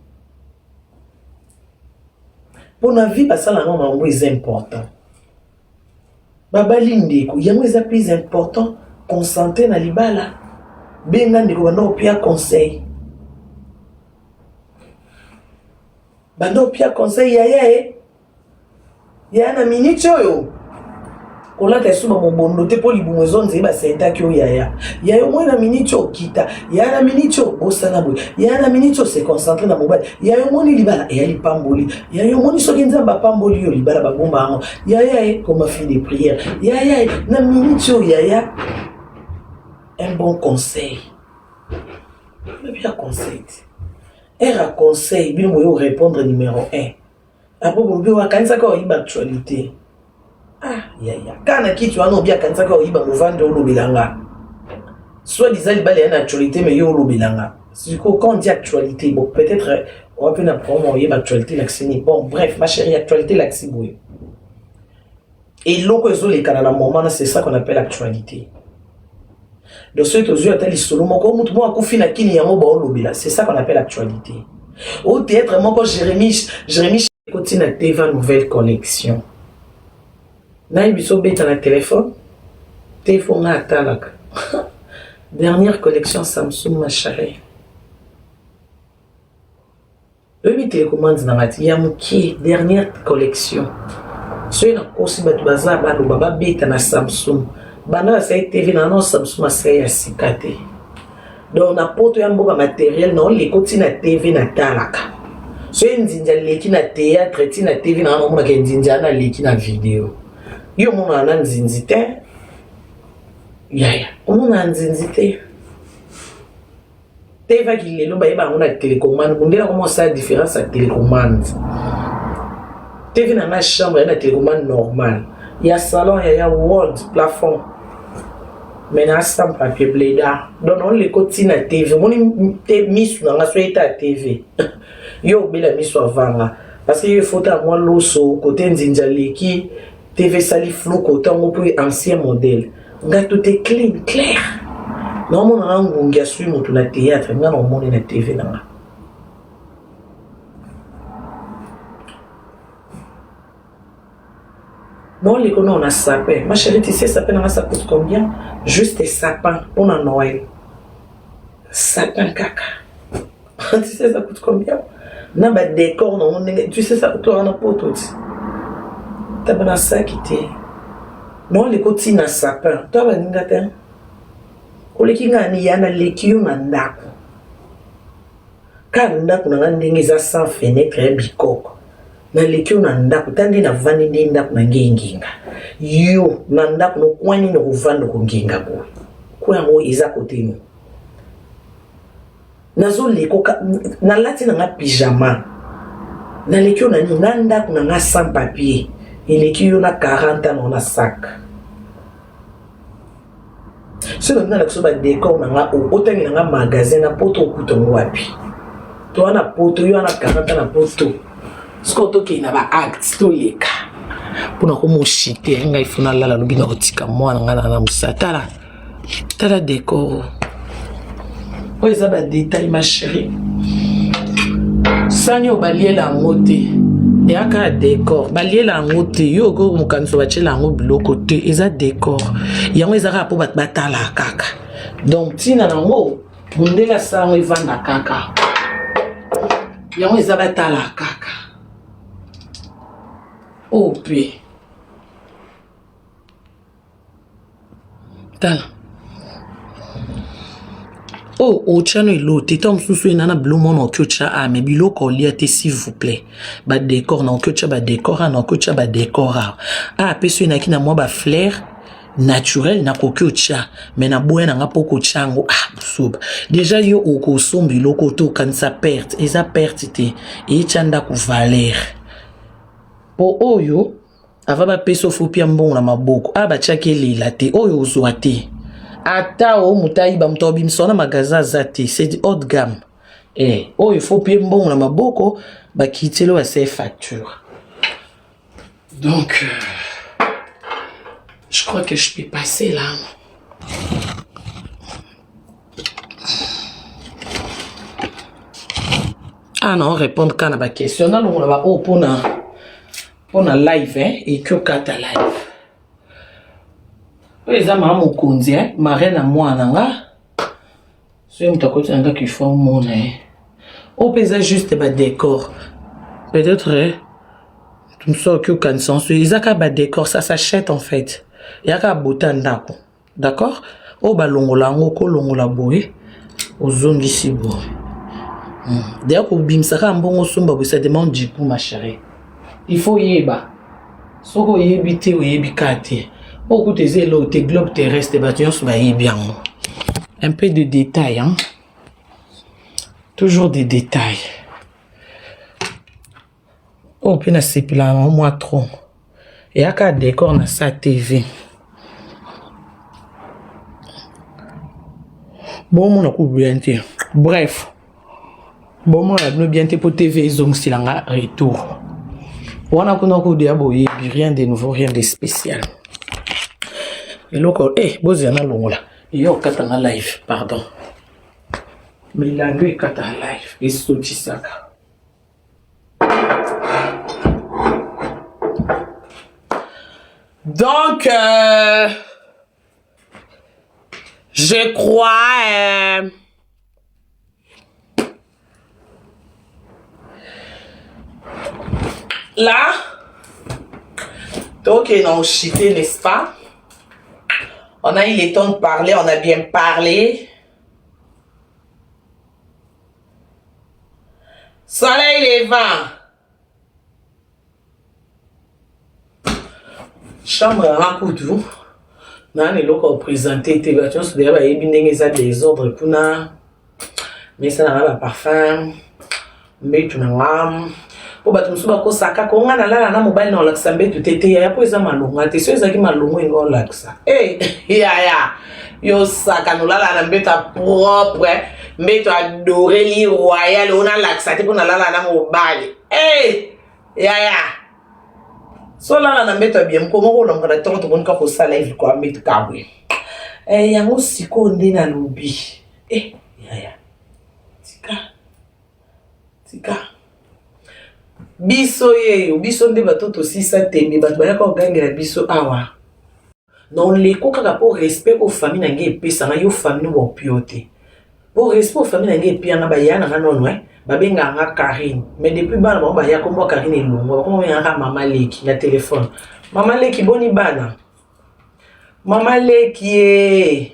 Pour la vie parce que la non est important. Babali ndeko yango eza plus important concentrer na libala benga ndeko bando pia conseil ya na minute oyo kolata suba mobondo te po libumu zonze ba senta ki oyaya yo mo na minute okita ya na minute bosana boy ya na minute se concentrer na mobile ya yo moni libala ya lipamboli ya yo moni soki nzamba pamboli yo libala ba bomba ngo ya comme fin de prière ya na minute ya un bon conseil le bien conseil un conseil bien mo répondre numéro 1 après vous bien kanisa ko iba actualité. Quand tu as bien quand ça il va vendre au bilanga. Soit disant il y a une actualité mais il y a au bilanga. Quand on dit actualité, bon peut-être on peut apprendre il y a actualité l'accès. Bon bref ma chérie actualité l'accès boy. Et l'autre chose les canaux moment c'est ça qu'on appelle actualité. De ce que tu as dit solo mon comme tout moi confina kini yamo ba au bilanga. C'est ça qu'on appelle actualité. Au théâtre mon quand Jérémie continue à TV nouvelle connexion. Naï biso beta na téléphone na talaka. Dernière collection Samsung ma chérie. Eux télécommande na mati ya muki dernière collection. So na kosi batu baza ba lo baba beta na Samsung. Bana sa TV na non Samsung sa ya sikate. Donc na poto ya mboka matériel non les koti na TV na talaka. So nzinja leki na théâtre ti na TV na mama ke nzinja na leki na vidéo. Yo mona na nzinzite yaya mona nzinzite teva kilelo ba yeba mona télécommande bundela comment ça différence à télécommande TV na ma chambre na télécommande normal ya salon ya world plafond mais na stamp papier bleda donc on les côté na TV moni te misu na so eta TV yo bela misu avanga parce que il faut ta moi loso côté nzinja leki TV sali flou côté on peut ancien modèle nga tout est clean clair non mon ngungia sui mutu na théâtre nga no moni na TV na bon les on a sapin ma chérie tu sais sapin ça coûte combien juste des sapins pour un Noël sapin caca tu sais ça coûte combien na ba décor non tu sais ça coûte un poto t'as bien ça qui t'est non les côtés na sapin toi ba ngata ko leki ngani yana leki yo na ndako kan ndako na ndenge za sans fenêtre bikoko na leki yo na ndako tandi na vandi ndi ndako na ngenginga yo na ndako no kwani no kuvanda ko ngenga ko kwa ngo iza côté ni nazo leko na lati na nga pyjama na leki yo na ni na ndako na nga sans papier il est na 40 ans on a sac. Si on a la décor na autant na magasin na poto kuto wapi. To na poto yo na 40 ans na poto. Skoto ki na ba acte to leka. Pour qu'on chite, il faut la la lobby nautica moi na musatala. Tala décor. Oh, ça va détail ma chérie. Sanyo balier la moté. Et aka décor. Balier la moté. Yo go mukanso bache la ngo biloko te. Eza décor. Yango ezaka po batala kaka. Donc tina nango bundela sango evanda kaka. Yango eza batala kaka. Oh pe. Tala. Oh, au chano ilo, t'étais sous nana blue mon en kyocha a mais bilo koliate s'il vous plaît. Ba décor na kyocha ba décor na kyocha ba décor a peso na kina moi ba flair naturel na kyocha mais na boye na poko chango soba. Déjà yo o ko sombi loko to kan sa perte et sa perte te et chanda ku valeur. Po oyo ava ba peso fopia mbongo na maboko ba chakeli la te oyo uzwate. Ata o mutai ba mtobi msona magaza zati c'est du haut de gamme. Oh il faut payer bon na maboko ba kitelo ba ses factures. Donc je crois que je peux passer là. Ah non, répondre quand à ma question. Non, on va pour na live et que kata live. Les amis mon konzi marraine à moi nanga c'est un takoti nanga qui font mon au paysage juste ba décor peut-être tu me sors que quand sens izaka ba décor ça s'achète en fait yaka botandako d'accord au balongola ngo ko longola boye ozongi si boye d'ailleurs pour bimsaka mbongo somba ça demande du coup ma chérie il faut yeba soko yebite o yebikate. Beaucoup de élots, tes globes terrestres, bâtiments sont bien. Un peu de détails, hein. Toujours des détails. Oh, puis c'est plus là, moi trop. Et à quoi décor na sa TV. Bon, mon coup bien té. Bref. Bon, mon a bien té pour TV, ils ont si là retour. On a qu'on a diaboyer, rien de nouveau, rien de spécial. Et loco, bozana longola. Yo katanga live, pardon. Mais il a lui katanga live. Et sauti saka. Donc, je crois. Là, donc, ils ont chité, n'est-ce pas? On a eu le temps de parler, on a bien parlé. Soleil levant. Chambre à Koudou. Nous avons présenté tes voitures. Nous avons eu des ordres pour nous. Mais ça n'a pas de parfum. Mais tu n'as pas. Po bato musuba ko saka ko ngana lala na mobile na laksa mbetu tete ya po eza malunga te so ezaki malunga ngo laksa ya yo saka no lala na mbetu propre mbetu adoré li royal ona laksa te po na lala na mobile ya so lala na mbetu bien ko mo longa na tonto ko nka ko sala hivi kwa mbetu kabwe yango siko ndi na lobi ya tika biso yeyo biso nde batoto sisa tembe bato bayaka ogangela biso awa non leko kaka po respect ko famille na nge epesanga yo famille bo piote po respect ko famille na nge epianga bayana nga nono babenga nga Karine mais depuis bana ba baya ko mo Karine elongo ko mo yanga mama leki na téléphone mama leki boni bana mama leki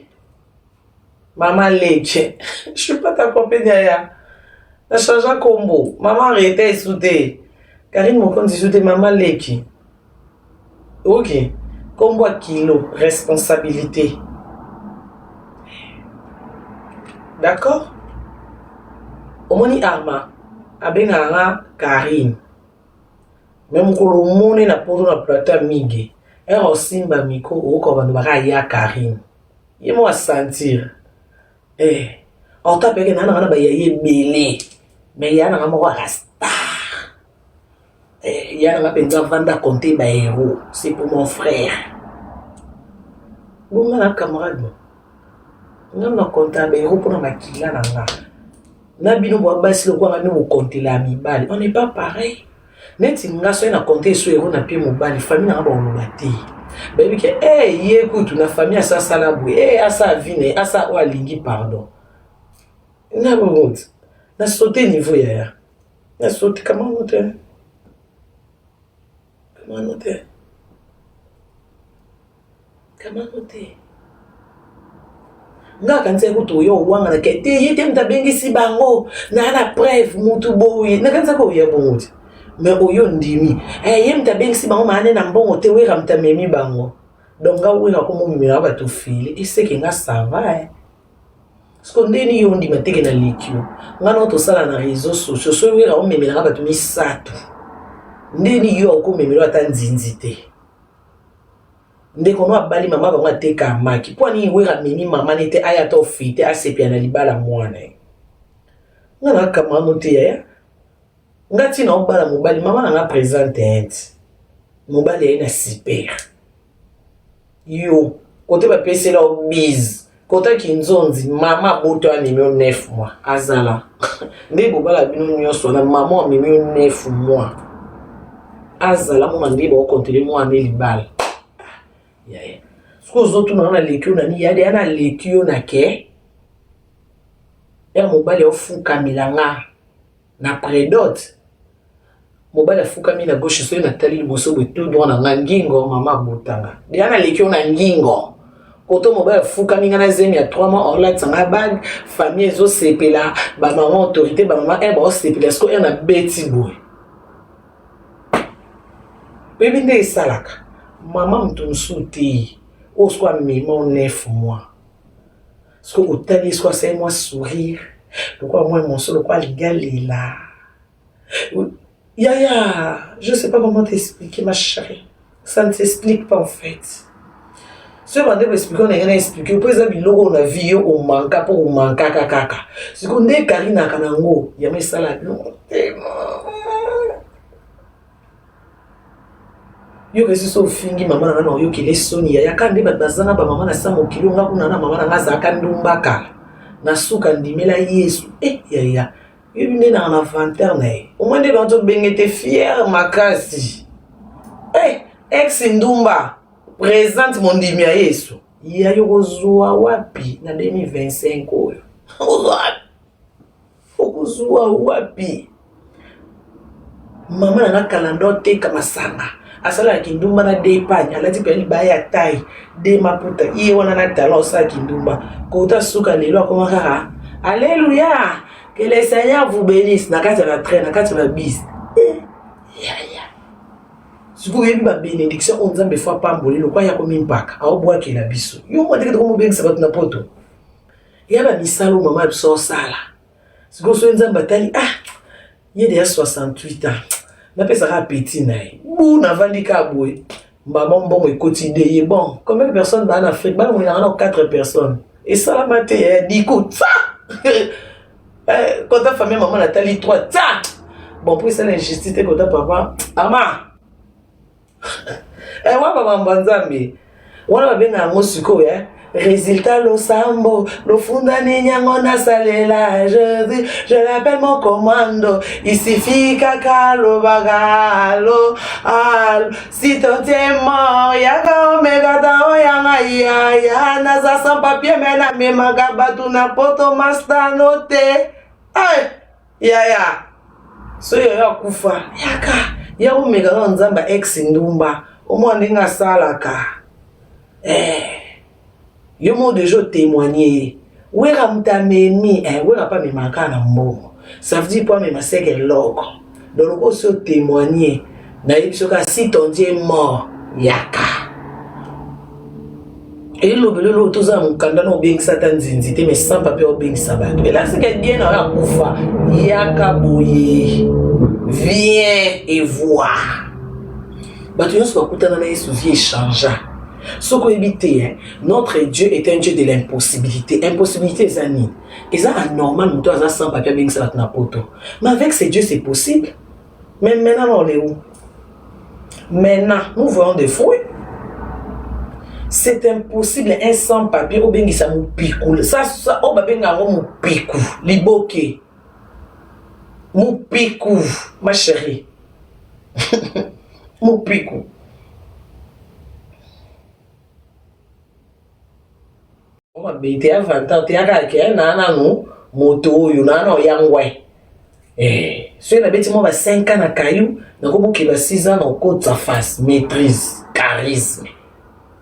mama leki je suis pas ta copine ya na change combo maman arrêtez soudé Karine mon compte dit maman leki. Ok. Combo kilo responsabilité. D'accord? Omoni arma abenga Karine. Même ko lo mone na poto na plateau mige. Ero simba miko o ko bandu baka ya Karine. Yemo a sentir. On tape que nana ba ye belé. Mais yana mo rasta. y a un peu vanda compter ba héros, c'est pour mon frère. Bon, on a un camarade. On a compté ba héros pour ma kila nanga. Na bino bo basi le kwa ngami mo compter la mi bali. On n'est pas pareil. Net nga so na compter so héros na pied mo bali, famille na ba on bati. Baby que écoute, na famille à ça salabou, à ça vine, à ça oalingi pardon. Na bon. Na sauté niveau hier. Na sauté comment noter? Comment noter? Nga kanza kuto yo wanga na kete yete mtabengi si bango na na preuve mutu boye na kanza ko ya bongo mais oyo ndimi ye mtabengi si bango maane na mbongo te wera mtamemi bango donc nga wera ko mumimi na ba to fili et c'est que nga ça va skondeni yo ndima teke na likio nga no to sala na réseaux sociaux so wera o memi na ba to misato ndeni yo ko memi lo atanzinzi te ndeko no abali mama bango ateka maki po ni wera memi mama nete aya to fite asepia na libala mwana nga na kama no te ya ngati na obala mobali mama na présente mobali ina super yo kote ba pese la biz kote kinzonzi mama boto anime 9 mois azala ndebo bala bino nyonso na mama anime 9 mois azala mo ndebo kontele mo ane libala yeah. Sko zotu na lekio na ni yade ana lekio na ke mobali ofuka milanga na predot mobali afuka mi na gauche so na tali liboso bo tout droit na ngingo mama botanga de ana lekio na ngingo koto mobali afuka mi na zemi ya 3 mois on la tsanga bag famille zo sepela ba maman autorité ba maman ba sepela sko na beti boy bébé ndé salaka maman mtumsuti o soit mimo 9 mois ce que otali soit c'est moi sourire pourquoi moi mon seul quoi ligalila Yaya, je sais pas comment t'expliquer ma chérie, ça ne s'explique pas en fait ce qu'on doit expliquer on a rien expliqué par exemple logo na vie au manka pour manka kaka ce qu'on dit Karina kanango ya mes salade non yo que so fingi mama na yo ki lesoni ya kandi bazana ba mama na samo kilo nga kuna na mama na ngaza kandumba kala na suka ndimela Yesu yaya yo bine na inventaire na au moins de banto bengete fier makasi ex ndumba présente mon ndimi ya Yesu ya yo kozwa wapi na 2025 oyo kozwa wapi mama na kalando te kama sanga asala kindumba na depanya alati pe libaya tai de maputa iye wana na talon sa kindumba kota suka lelo akoma kaka alléluia que le Seigneur vous bénisse na kati na train na kati na bis ya suku yebi ba bénédiction on nzambe fa pamboli lo kwa ya ko mimpaka a obwa ke na biso yo mo teke ko mo bengisa batu na poto ya ba misalo mama biso sala suku so nzamba tali ye de 68 ans na pesa ka petit na bu na vandika boy maman bon ekoti de ye bon combien de personnes dans l'Afrique ba on a 4 personnes et ça la maté diko ça quand ta famille maman Nathalie 3 ça bon pour ça l'injustice quand ta papa ama wa papa mbanzambe wana benga ngosiko résultat lo sambo lo funda ni nyango na salela je l'appelle mon commando il suffit kaka lo bagalo si ton t'es mort yaka omega da oyanga ya na za sans papier mena me magabatu na poto mastanote ya so ya kufa yaka ya omega na nzamba ex ndumba omwande nga salaka yo mo déjà témoigner wera mtamemi wera pas me manka na mbongo ça veut dire pas me maseke loko donc aussi témoigner na yipsoka si ton Dieu est mort yaka et lo toza mukanda no beng satan zinzite mais sans papier au beng sabat et là c'est que bien na kufa yaka boye viens et voir batu yo so kutana na Yesu vie changea. Ce qu'on évite, notre Dieu est un Dieu de l'impossibilité. Impossibilité, c'est un et ça, anormal, nous avons sans papier, bien que ça va poto. Mais avec ces dieux, c'est possible. Mais maintenant, on est où? Maintenant, nous voyons des fruits. C'est impossible, un sans-papier, ou bien qui ça mou picou. Ça, on va bien mou picou. Liboke. Mou picou, ma chérie. Mou picou. On va bien 20 ans, tu as qu'à nana nous, moto, yunana, yangwe. Si on a bêtiment 5 ans à caillou, on a 6 ans en côte sa face, maîtrise, charisme.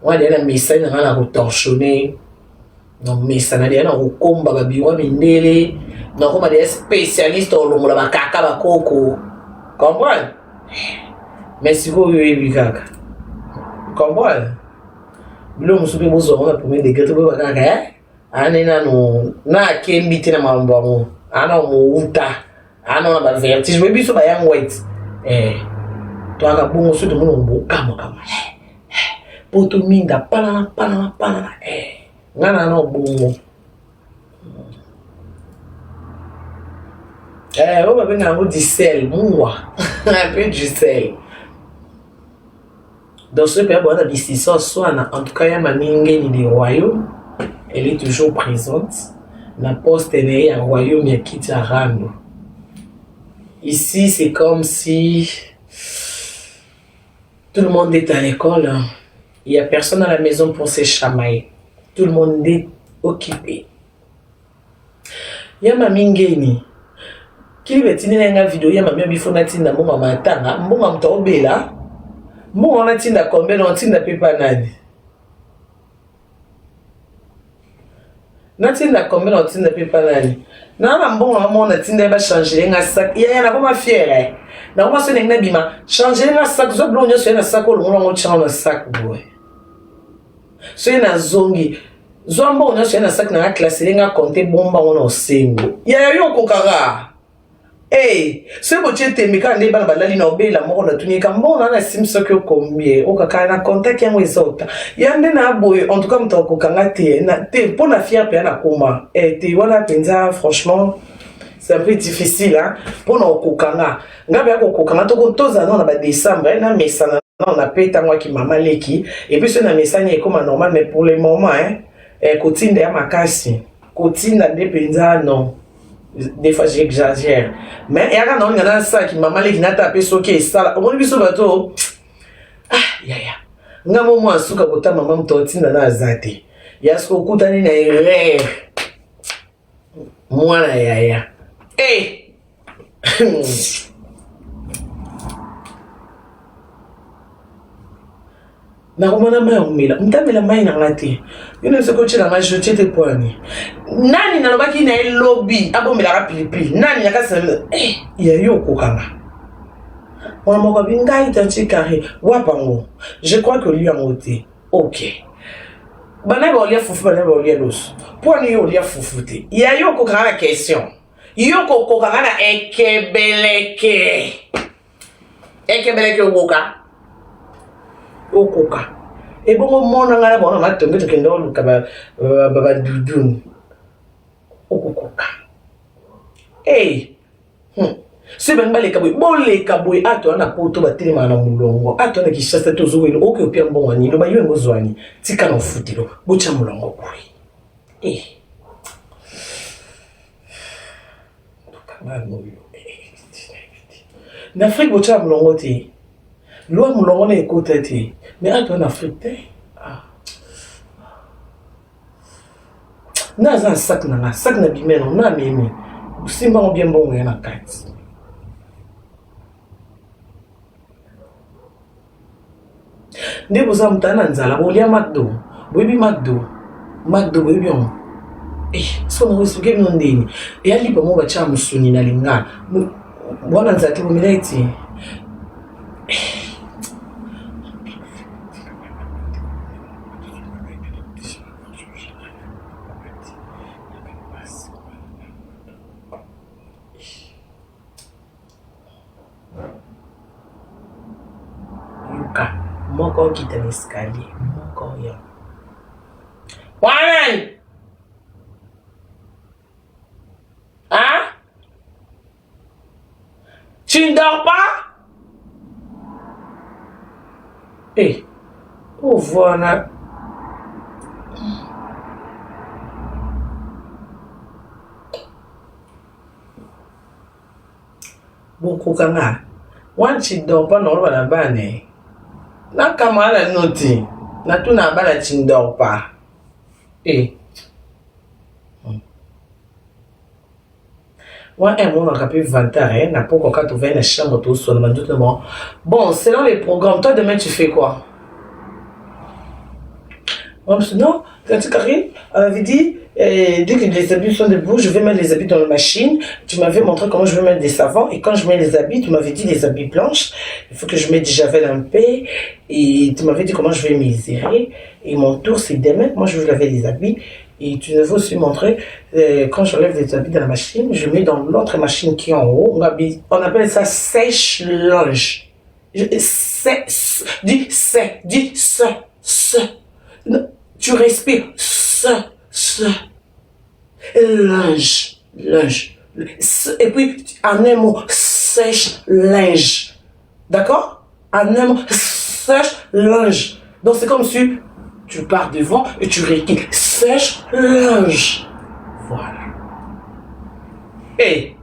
On a des messages qui sont torchonnés, des messages qui sont combat, des spécialistes dans le caca, coco. Comprends? Mais si vous avez caca. Comprends? L'homme soupe besoin de premier degré, tu peux pas caca. Anena no na kembiti na mambo ana muuta ana na vertige we biso ba young white to aka bongo so to mo kama poto minda pana ngana no bongo on va venir en du sel moi un peu du sel dans ce pays on a dit ça soit en tout cas ya maninge ni des royaumes. Elle est toujours présente. La poste est un royaume et quitte à Rando. Ici, c'est comme si tout le monde est à l'école. Il n'y a personne à la maison pour se chamailler. Tout le monde est occupé. Il y a ma mingeni. Qui veut dire une vidéo, il y a ma mère bifonatina, mon maman tanga, mon maman tobela. Mon on a tinda combien on tinda pepanade. Natinda combien on tinda pepanade. Na bon on a tinda ba changer nga sac. Il y a na fière. Na comment se n'engna bima changer nga sac zo blonyo so na sac o longo chana sac boy. So na zongi. Zo mbo on so na sac na classe nga compter bomba on o sengo. Ya yo kokara. Ce que tu es mis quand les balles balali na obela moko na tunika mbona na simso que combien o kaka na contact yango ezota yande na boy en tout cas mtoko kanga te na te pour na fier pe na koma te wala penza franchement c'est un peu difficile hein pour na kokanga ngabe ko kokanga to toza na ba décembre na mesana na peta ngwa ki mama leki et puis ce na mesanya est comme normal mais pour le moment hein kotinda ya makasi kotinda de penza non. Des fois j'exagère mais il y a un homme ça qui m'a mal qui n'a tapé sur qui ça on lui sur bateau ya ngamo moi suka kota mama mtoti na azate ya sko kutani na rêve moi na ya na komona mai umila mtamela mai na ngati yone se coach na majorité te poani nani na lobaki na lobby abomela ka pilipili nani yakasa ya yo kokanga on m'a dit ngai tanti carré wapango je crois que lui a monté OK bana ba olia fufu bana ba olia los poani yo olia fufuté ya yo kokanga question yo kokanga na ekebeleke woka okoka et bon mona ngala bona matonge to kendo luka ba dudun okoka se ben bale kaboy bole kaboy ato na poto ba telema na mulongo ato na kishasa to zo welo oke opia mbongo ni lo ba yo ngozwani tika na futilo bocha mulongo kwe na Afrique bocha mulongo te loi mulongo na ekota te mais ato en Afrique te na za sac na bimeno na mimi simba ngo bien bongo na kati nde boza mutana nzala bolia McDo bobi McDo bobi on so no suke no ndeni e ali pa mo ba cha musuni na linga bona nzati bo mileti moko qui t'a l'escalier moko ya Warren tu ne dors pas Eh, oh voilà. Beaucoup kanga. One tu dors pas non la bane. Na kama la noti. Na tu na bana tu dors pas. Eh. Ouais, on a pu 20 ans, n'a pas encore trouvé une chambre tout seul, mais tout le monde. Bon, selon les programmes, toi demain tu fais quoi? Non, quand tu arrives, on avait dit, dès que les habits sont debout, je vais mettre les habits dans la machine. Tu m'avais montré comment je vais mettre des savons. Et quand je mets les habits, tu m'avais dit les habits blanches. Il faut que je mette du javel en paix. Et tu m'avais dit comment je vais m'ésirer. Et mon tour, c'est demain. Moi, je vais laver les habits. Et tu nous as aussi montré, quand je lève les habits dans la machine, je mets dans l'autre machine qui est en haut. On appelle ça sèche-linge. Dis ce. Tu respires linge. Et puis, en un mot, sèche-linge. D'accord? En un mot, sèche-linge. Donc, c'est comme si tu pars devant et tu réquiles. Sèche-linge. Voilà. Hey!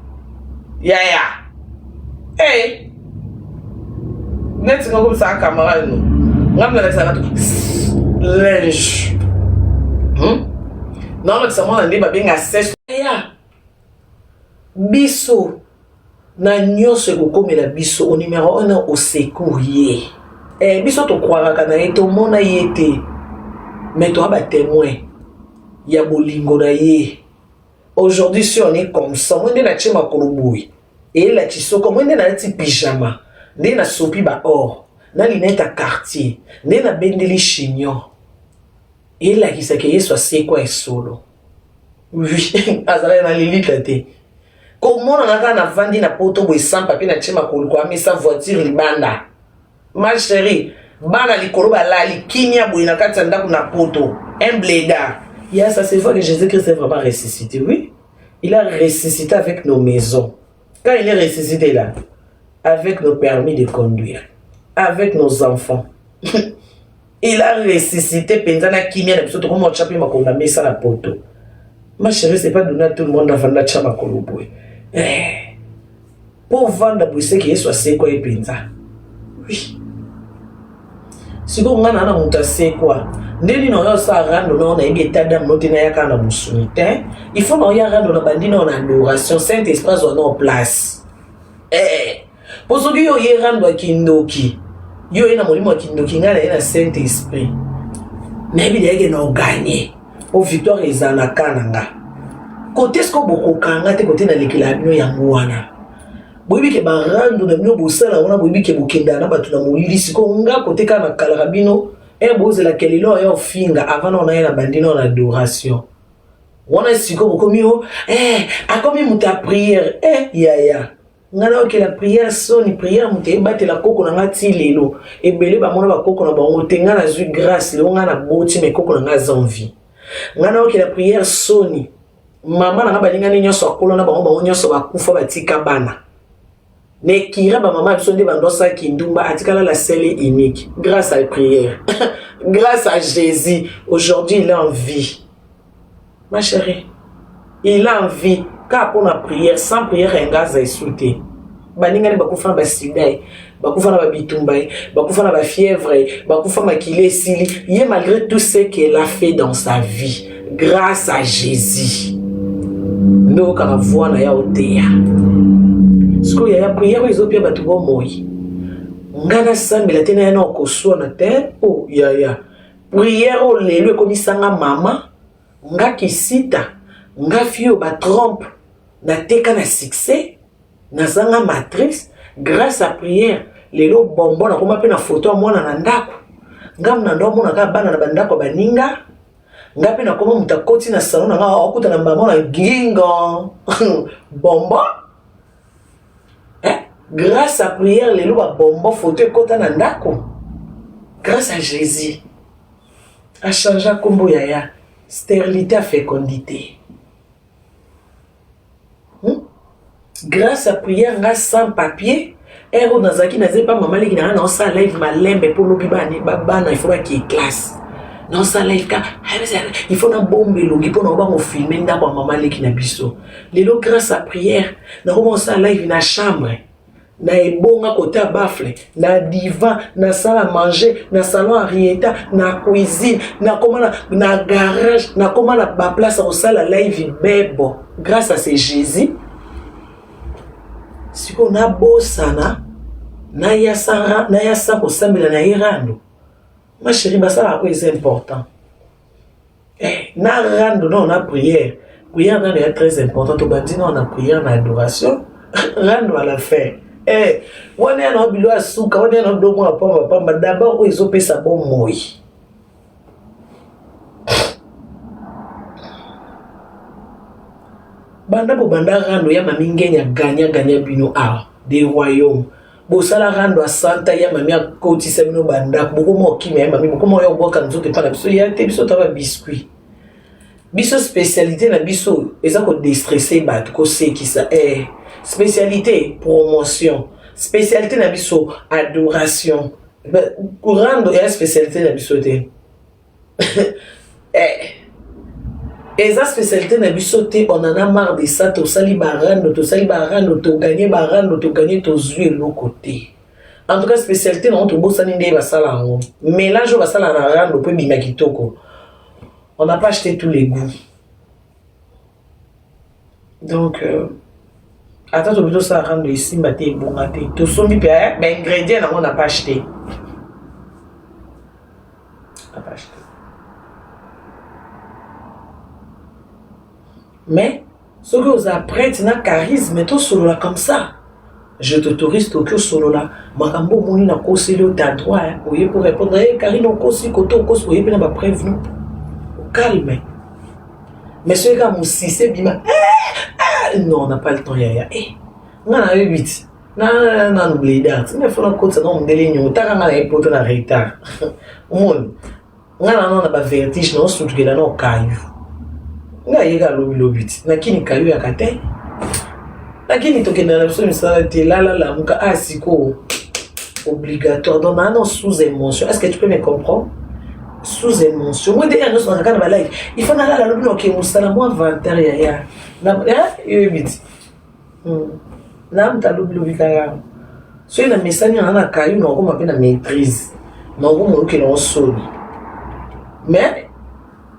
Yaya! Hey! Net comme ça, camarade, nous. Linge. Non, mais ça m'a dit, bien sèche. Bisso. Na nyonso kokomela biso au numéro 1 au secourier. Biso to croira kana ete mona yete. Mais toi ba témoin. Ya bolingo na ye. Aujourd'hui si on est comme ça, on est na chema koloboui. Et la tisoko, on est na ti pyjama. Né na sopi ba or. Na linette à quartier. Né na bendeli chignon. Et là qui sait que ye soit c'est quoi solo. Oui, azala na lilita te. Comment on a vendu na poto boy sans papier na chema kolko mais sa voiture libanda. Ma chérie, bana likolo ba la likinya boy na kati ndako na poto, un blédard. Il y a ça c'est vrai que Jésus-Christ est vraiment ressuscité, oui. Il a ressuscité avec nos maisons. Quand il est ressuscité là, avec nos permis de conduire, avec nos enfants. Il a ressuscité pendant kimia na biso to komo chapi makonda mesa na poto. Ma chérie, c'est pas donné à tout le monde d'avant la chama kolobwe. Pour vendre pour ce qui est soit c'est quoi et penza. Oui. Si vous m'en avez monté c'est quoi. Ndeli no yo sa rando no na ebeta dam no tina yaka na musunite. Il faut no ya rando na bandino na adoration Saint-Esprit on en place. Pour ceux qui yo ye rando kindoki. Yo ina molimo kindoki ngala ina Saint-Esprit. Mais bi dege no gagner. Au victoire ezana kananga. Côté ce ko boko kanga te côté na lekela bino yango wana. Boyibi ke barando na bino bosala wana boyibi ke bokenda na batu na molili siko nga côté kana kala bino boze la kelelo yo finga avant on a na bandino na adoration. Wana siko bokomi akomi muta prière yaya. Ngana oke la prière soni prière muta battre la koko na ngati lelo ebele ba mona ba koko na bango tenga na zu grâce le ngana boti me koko na ngaza envie. Ngana oke la prière soni maman na balinga ni nyoso akolo na bango nyoso bakufa batika bana ne kira ba maman biso nde bandosa kindumba atikala la seule unique grâce à la prière. Grâce à Jésus aujourd'hui il est en vie ma chérie, il est en vie car pour la prière sans prière ngaza esouté balinga ni bakufa ba sida bakufa na babitumba bakufa na ba fièvre bakufa makile sili ye malgré tout ce qu'elle a fait dans sa vie grâce à Jésus. Ndo kama voix na ya oteya. Siko ya prière ezopia batu bo moi. Ngana sambela tena ya na okoswa na terre ya. Prière o lelo komisanga mama nga kisita nga fio ba trompe na teka na succès na zanga matrice grâce à prière lelo bombo na koma pe na photo mwana na ndako. Nga mna ndo mona ka bana na bandako baninga. Ngapi na koma mutakoti na salon na nga okuta na mama na gingo bombo grâce à prière les lois bombo photo ekota na ndako grâce à Jésus a changé kombo yaya stérilité à fécondité grâce à prière nga sans papier ero nazaki na zepa maman leki na on sa live malembe pour lobi bani babana il faut qu'il classe non ça live ka il faut na bombe logi pour na ba mo filmer ndako maman leki na biso lelo grâce à prière na commencer à live na chambre na ebonga côté bafle na divan na salle à manger na salon arieta na cuisine na comment na garage na comment la place au salle live bebo grâce à ce Jésus si on a bossana na ya sara na ya sa posambela na irando ma chérie basala quoi c'est important na rando non na prière est très important to bandi non na prière na adoration rando à la fin on est en bilo asuka on est en do mo pamba d'abord ils ont pesa bon moi banda bo banda rando ya mami ngenya ganya bino des royaumes bosala rando a santa ya mami akotisa bino banda boko mo kimi ya mami boko mo yo boka nzoto pa na biso ya te biso taba biscuit biso spécialité na biso eza ko déstresser bat ko sekisa spécialité promotion spécialité na biso adoration rando ya spécialité na biso te eza spécialité na biso te on en a marre de ça to sali barando to gagner to zui le côté en tout cas spécialité na to bosani nde basala ngo mélange basala na rando pe bima kitoko on n'a pas acheté tous les goûts donc attends to plutôt ça rando ici maté bon maté to sombi pe ben ingrédients on n'a pas acheté mais ce que vous apprêtez na charisme tout solo là comme ça je t'autorise Tokyo solo là makambo moni na koselo ta droit oye pour répondre Karine on kosi koto kosi oye pena ba prévenu calme mais ce gars mon sissé bima non on n'a pas le temps ya ngana 8 na n'oublie date mais faut la côte non ndele nyo ta ngana e poto na retard mon ngana non na ba vertige non surtout que là non caillou nga yega lobit nakini kayu ya kate lakini tokenda na biso misala te la muka asiko obligatoire donc non sous émotion est-ce que tu peux me comprendre sous émotion moi derrière nous on regarde ba live il faut na la lobi ok musala moi 20 heures ya na yebit na mta lobi kaya so ina mesani na kayu na ngoma pe na maîtrise na ngoma ke na soli mais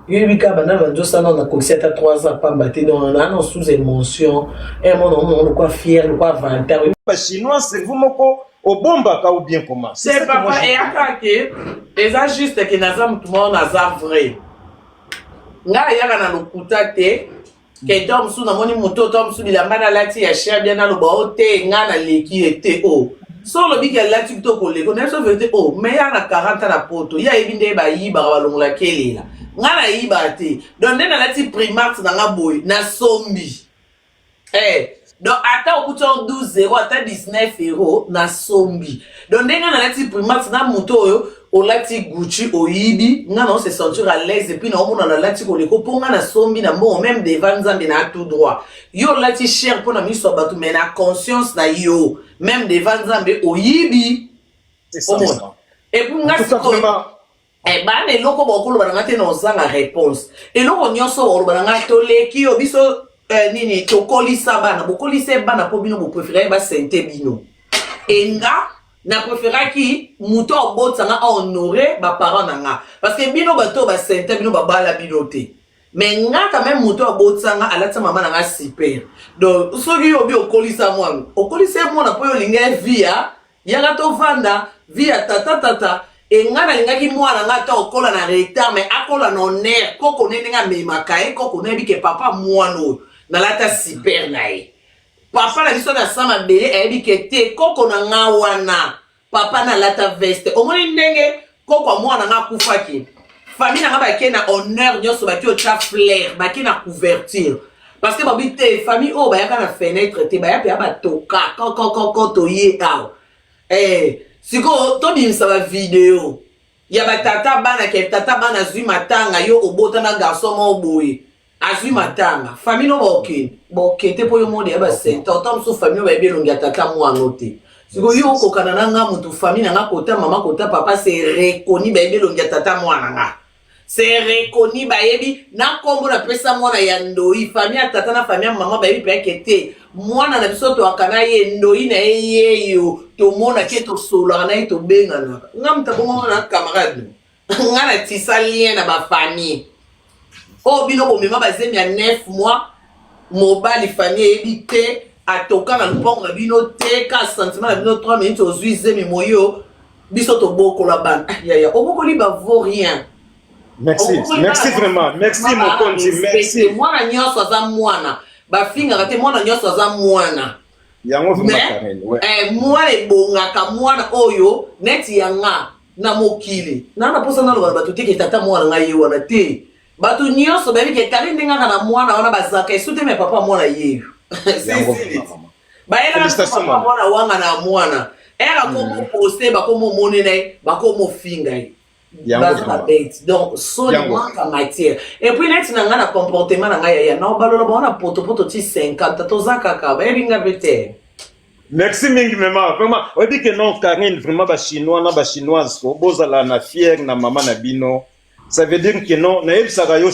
Yubika bana banjo sana na kokisi ata 3 ans pas batté donc on sous émotion et on quoi fier quoi vanter ba chinois c'est vous moko au bomba ka ou bien comment c'est papa et akake eza juste que nazam tout monde naza vrai nga yaka na lokuta te ke tom su na moni moto tom su bilamba na lati ya cher bien na lo ba ote nga na leki ete o so lo bi ke lati to ko le ko na so vete o mais ya na 40 na poto ya ebinde ba yi ba balongola kelela ngana yibate donc ndena lati primax na ngaboy na sombi donc ata okuta 12 euros ata 19 euros na sombi donc ndena lati primax na moto oyo o lati Gucci oyibi ngana on se sentir à l'aise et puis na omona na lati ko leko ponga na sombi na mo même devant Nzambe na tout droit yo lati cher pour na miso batu mais na conscience na yo même devant Nzambe oyibi c'est ça et puis ngasi bana eloko bokolo bana ngate no zanga réponse eloko nyonso bokolo bana ngato leki obiso nini tokolisa bana bokolisa bana po bino bo préférer ba sente bino enga na préférer ki muto obotsanga honorer ba parents nanga parce que bino bato ba sente bino ba bala bino te mais nga quand même muto obotsanga alata mama nanga super donc soki obi okolisa mwana po yo linga via yanga to vanda via tata et ngana lingaki mwana ngata okola na retard mais akola na honneur koko nene nga memaka e koko nebi ke papa mwano na lata super nae papa na biso na sama bele ebi ke te koko na nga wana papa na lata veste omoni ndenge koko mwana nga kufaki famille na nga ba ke na honneur nyoso ba ki o cha flair ba ki na couverture parce que babi te famille o ba yaka na fenêtre te ba ya pe ba toka koko to ye aw siko to bimisa ba video ya batata bana ke tata bana zui matanga yo obota na garçon mo boye azui matanga famille no boke te po yo monde ya ba senta otam so famille ba bien longa tata mo anote Si vous avez un canana, votre famille, maman, papa, c'est reconnu, tata, moi, c'est reconnu, na kombo na pesa mwana ya ndoi, famille tata na famille maman, pekete, mwana na biso to akana ye ndoi na ye yo, to mona ke to solo na to bengana. Ngam ta bongo na camarade. Ngana tisa lien na ba famille. Oh bino ko mema ba zemi ya 9 mois, mobile famille ebite. Atoka na lupongo na bino te ka sentiment na bino 3 minutes ozui zemi moyo biso to boko la ban ya oboko liba vaut rien. Merci vraiment, merci Mokonzi, merci. Mwana nyonso aza mwana ba finga te mwana nyonso aza mwana yango vumakarene ouais mwana ebongaka mwana oyo neti yanga na mokili na posa na loba bato te ke tata mwana ngai wana te bato nyonso ba ke tali ndinga na mwana wana bazaka esute me papa mwana yeyo. Félicitations mwana wanga na mwana era komo poster bakomo monene bakomo finga donc so manque en matière et puis net na ngana comportement na ngaya ya na balola bona poto ti 50 tozaka ka ba binga bete. Merci mingi maman vraiment on dit que non Karine vraiment ba chinois na ba chinoise ko bozala na fier na mama na bino ça veut dire que non na yebisaka yo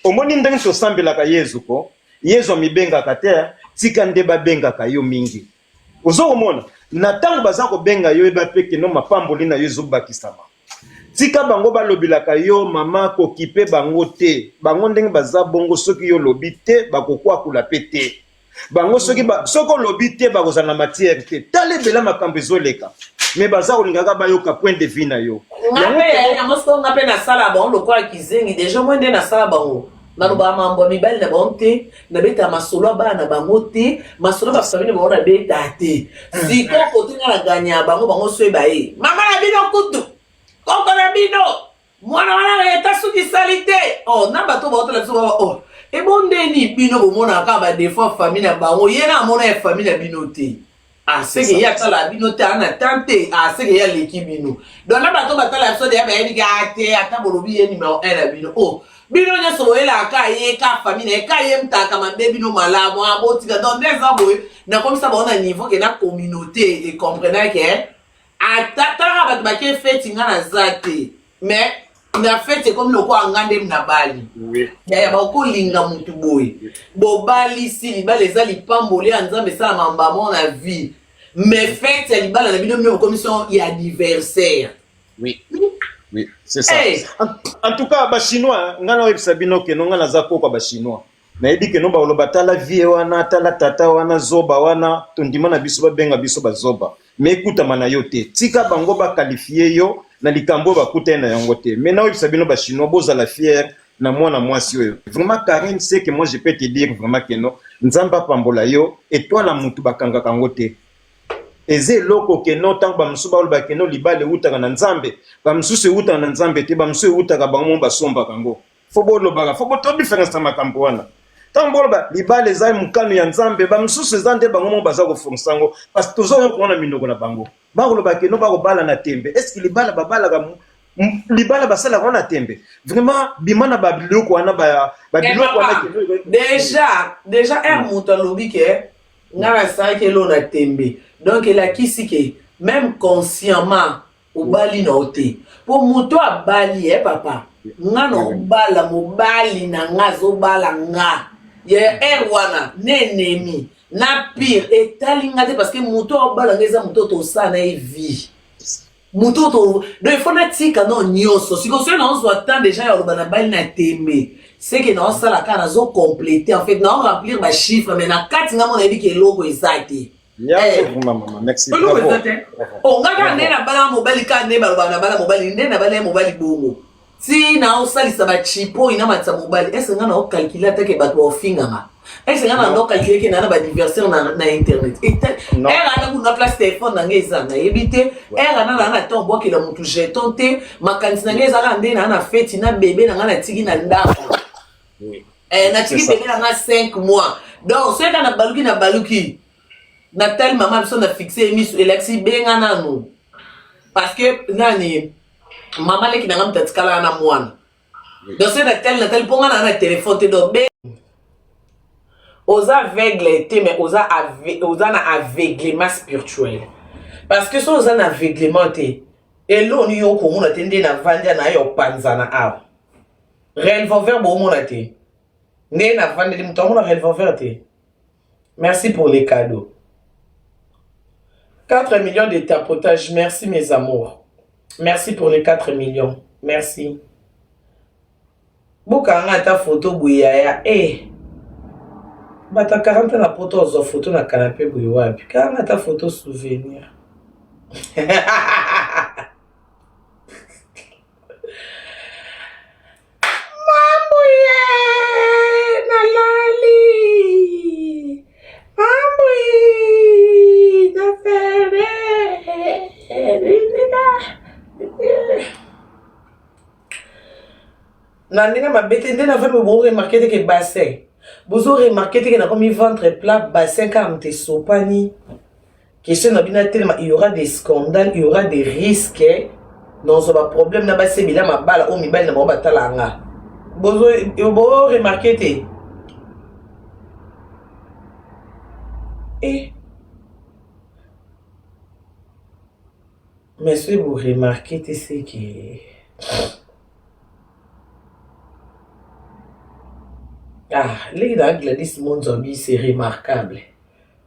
omoni ndenge to sambelaka Yesu ko Yesu mibengaka te tika nde babengaka yo mingi ozokomona na tango baza kobenga yo eba peke no mapamboli na yo ezobakisama tika bango balobelaka yo mama kokipe bango te bango ndenge baza bongo soki yo lobi te bakokwakula pe te bango soki soko lobi te bakozala na matière te talebela makambo ezoleka mais baza kolingaka bayoka point de vue na yo yango soko nga mpe nasala bango lokola kizengi deja moi nde nasala bango naloba mambo mibali na bango te nabeta masolo bana bango te masolo ba famille bango na beta te siko kotinga na ganya bango so ebaye mama na bino kutu koko na bino mwana wana eta suki salite oh na bato ba la so oh e bondeni bino bomona ka ba défaut famille na bango yena mona ya famille na bino te ah c'est que ya tala bino te ana tante ah c'est que ya leki bino donc na bato batala so de ya ba yeni ga te ata bolobi yeni numéro 1 na bino oh bino nyoso boyela ka ye ka famille ka ye mtaka mabe bino malamu abotika donc des aboy na comme ça ba on a niveau que na communauté et comprenez que atata ba baké fête ngana zate mais na fête comme loko angande na bali oui ya ba ko linga mutu boy bo bali si libala ezali pamboli anzambe sala mamba mon na vie mais fête libala na bino mi commission ya anniversaire oui oui c'est ça hey. En tout cas ba chinois ngana webisa bino ke no ngana zako kwa ba chinois na yebi ke no ba oloba tala vie wana tala tata wana zoba wana tondima na biso ba benga biso ba zoba mais écoute mana yo te tika bango ba qualifier yo na likambo ba kuta na yango te mais na webisa bino ba chinois boza la fière na mwana mwasi oyo vraiment Karine c'est que moi je peux te dire vraiment que non nzamba pambola yo et toi la mutu bakanga kango te eze loko ke no tango ba musuba oloba ke no libale utaka na nzambe ba mususe utaka na nzambe te ba mususe utaka bango basomba kango fobo lobaka fobo to différence na makambo wana tango oloba libale za mukano ya nzambe ba mususe zande bango baza ko fonsango parce que tozo kona minoko na bango ba oloba ke no ba ko bala na tembe est-ce que libala babala ga libala basala kona tembe vraiment bimana ba biloko wana ba biloko wana déjà un muto lobi ke ngana sa ke lo na tembe donc il a kisi ke même consciemment au bali na ote pour muto a bali papa ngana obala mobali na ngazo bala nga ye wana nenemi na pire etalinga te parce que muto obala ngeza muto to sana vie muto to donc il faut na tika non nyoso si ko se non so attend déjà ya obana bali na tembe c'est que non ça la kana zo compléter en fait non remplir ma chiffre mais na kati nga mona dit que logo exact maman merci on ngaka ndena bala mobali ka ne bala mobali ndena bala mobali bongo si na osalisa ba chipo ina matsa mobali est-ce ngana o calculer take ba to finga ma est-ce ngana ndo calculer ke na ba anniversaire na internet era na kuna place téléphone na ngeza na ebité era na to boki la mutu jeton te makanisi na ngeza ka ndena na fête na bébé na ngana tiki na ndako na tiki bébé na 5 mois donc c'est na baluki na tel maman biso na fixé miso Alexis benga nanu parce que nani maman leki na ngam tatikala na mwana donc c'est na tel ponga na téléphone te do be oza aveugle te mais oza na aveuglement spirituel parce que so za na aveuglement te eloni yo komona te nde na vandi na yo panza na awa revolver bomona te nde na vandi mutu amona revolver te. Merci pour les cadeaux. 4 millions de tapotage. Merci mes amours. Merci pour les 4 millions. Merci. Bokanga ta photo buyaya. Bata 40 na poto ozo photo na canapé buyewa. Puis kanga ta photo souvenir. Mambuye nalali. Mambuye na fere. Nandina ma bête ndena fa me bo remarquer que bassin. Vous aurez remarqué que na comme ventre plat bassin quand te sopani. Question na bina tellement il y aura des scandales, il y aura des risques. Non ça va problème na bassin bila ma bala o mi bala na ba talanga. Vous aurez remarqué te. Mais ce que vous remarquez c'est que les gars Gladys Monzombi c'est remarquable.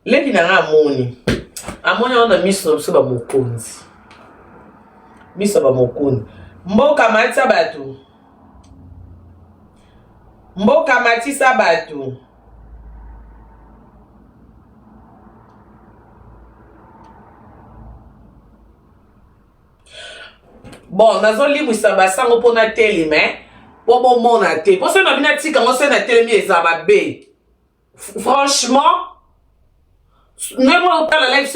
Les gars amoni. Amoni on a mis sur ba mokonzi. Mis ba mokonzi. Mboka matisa batu. Mboka matisa batu. Bon, nazo libwisa basango pona teli mais bon mona te. Pour ça na bina tika ngo se na teli mi ezaba be. Franchement, même au live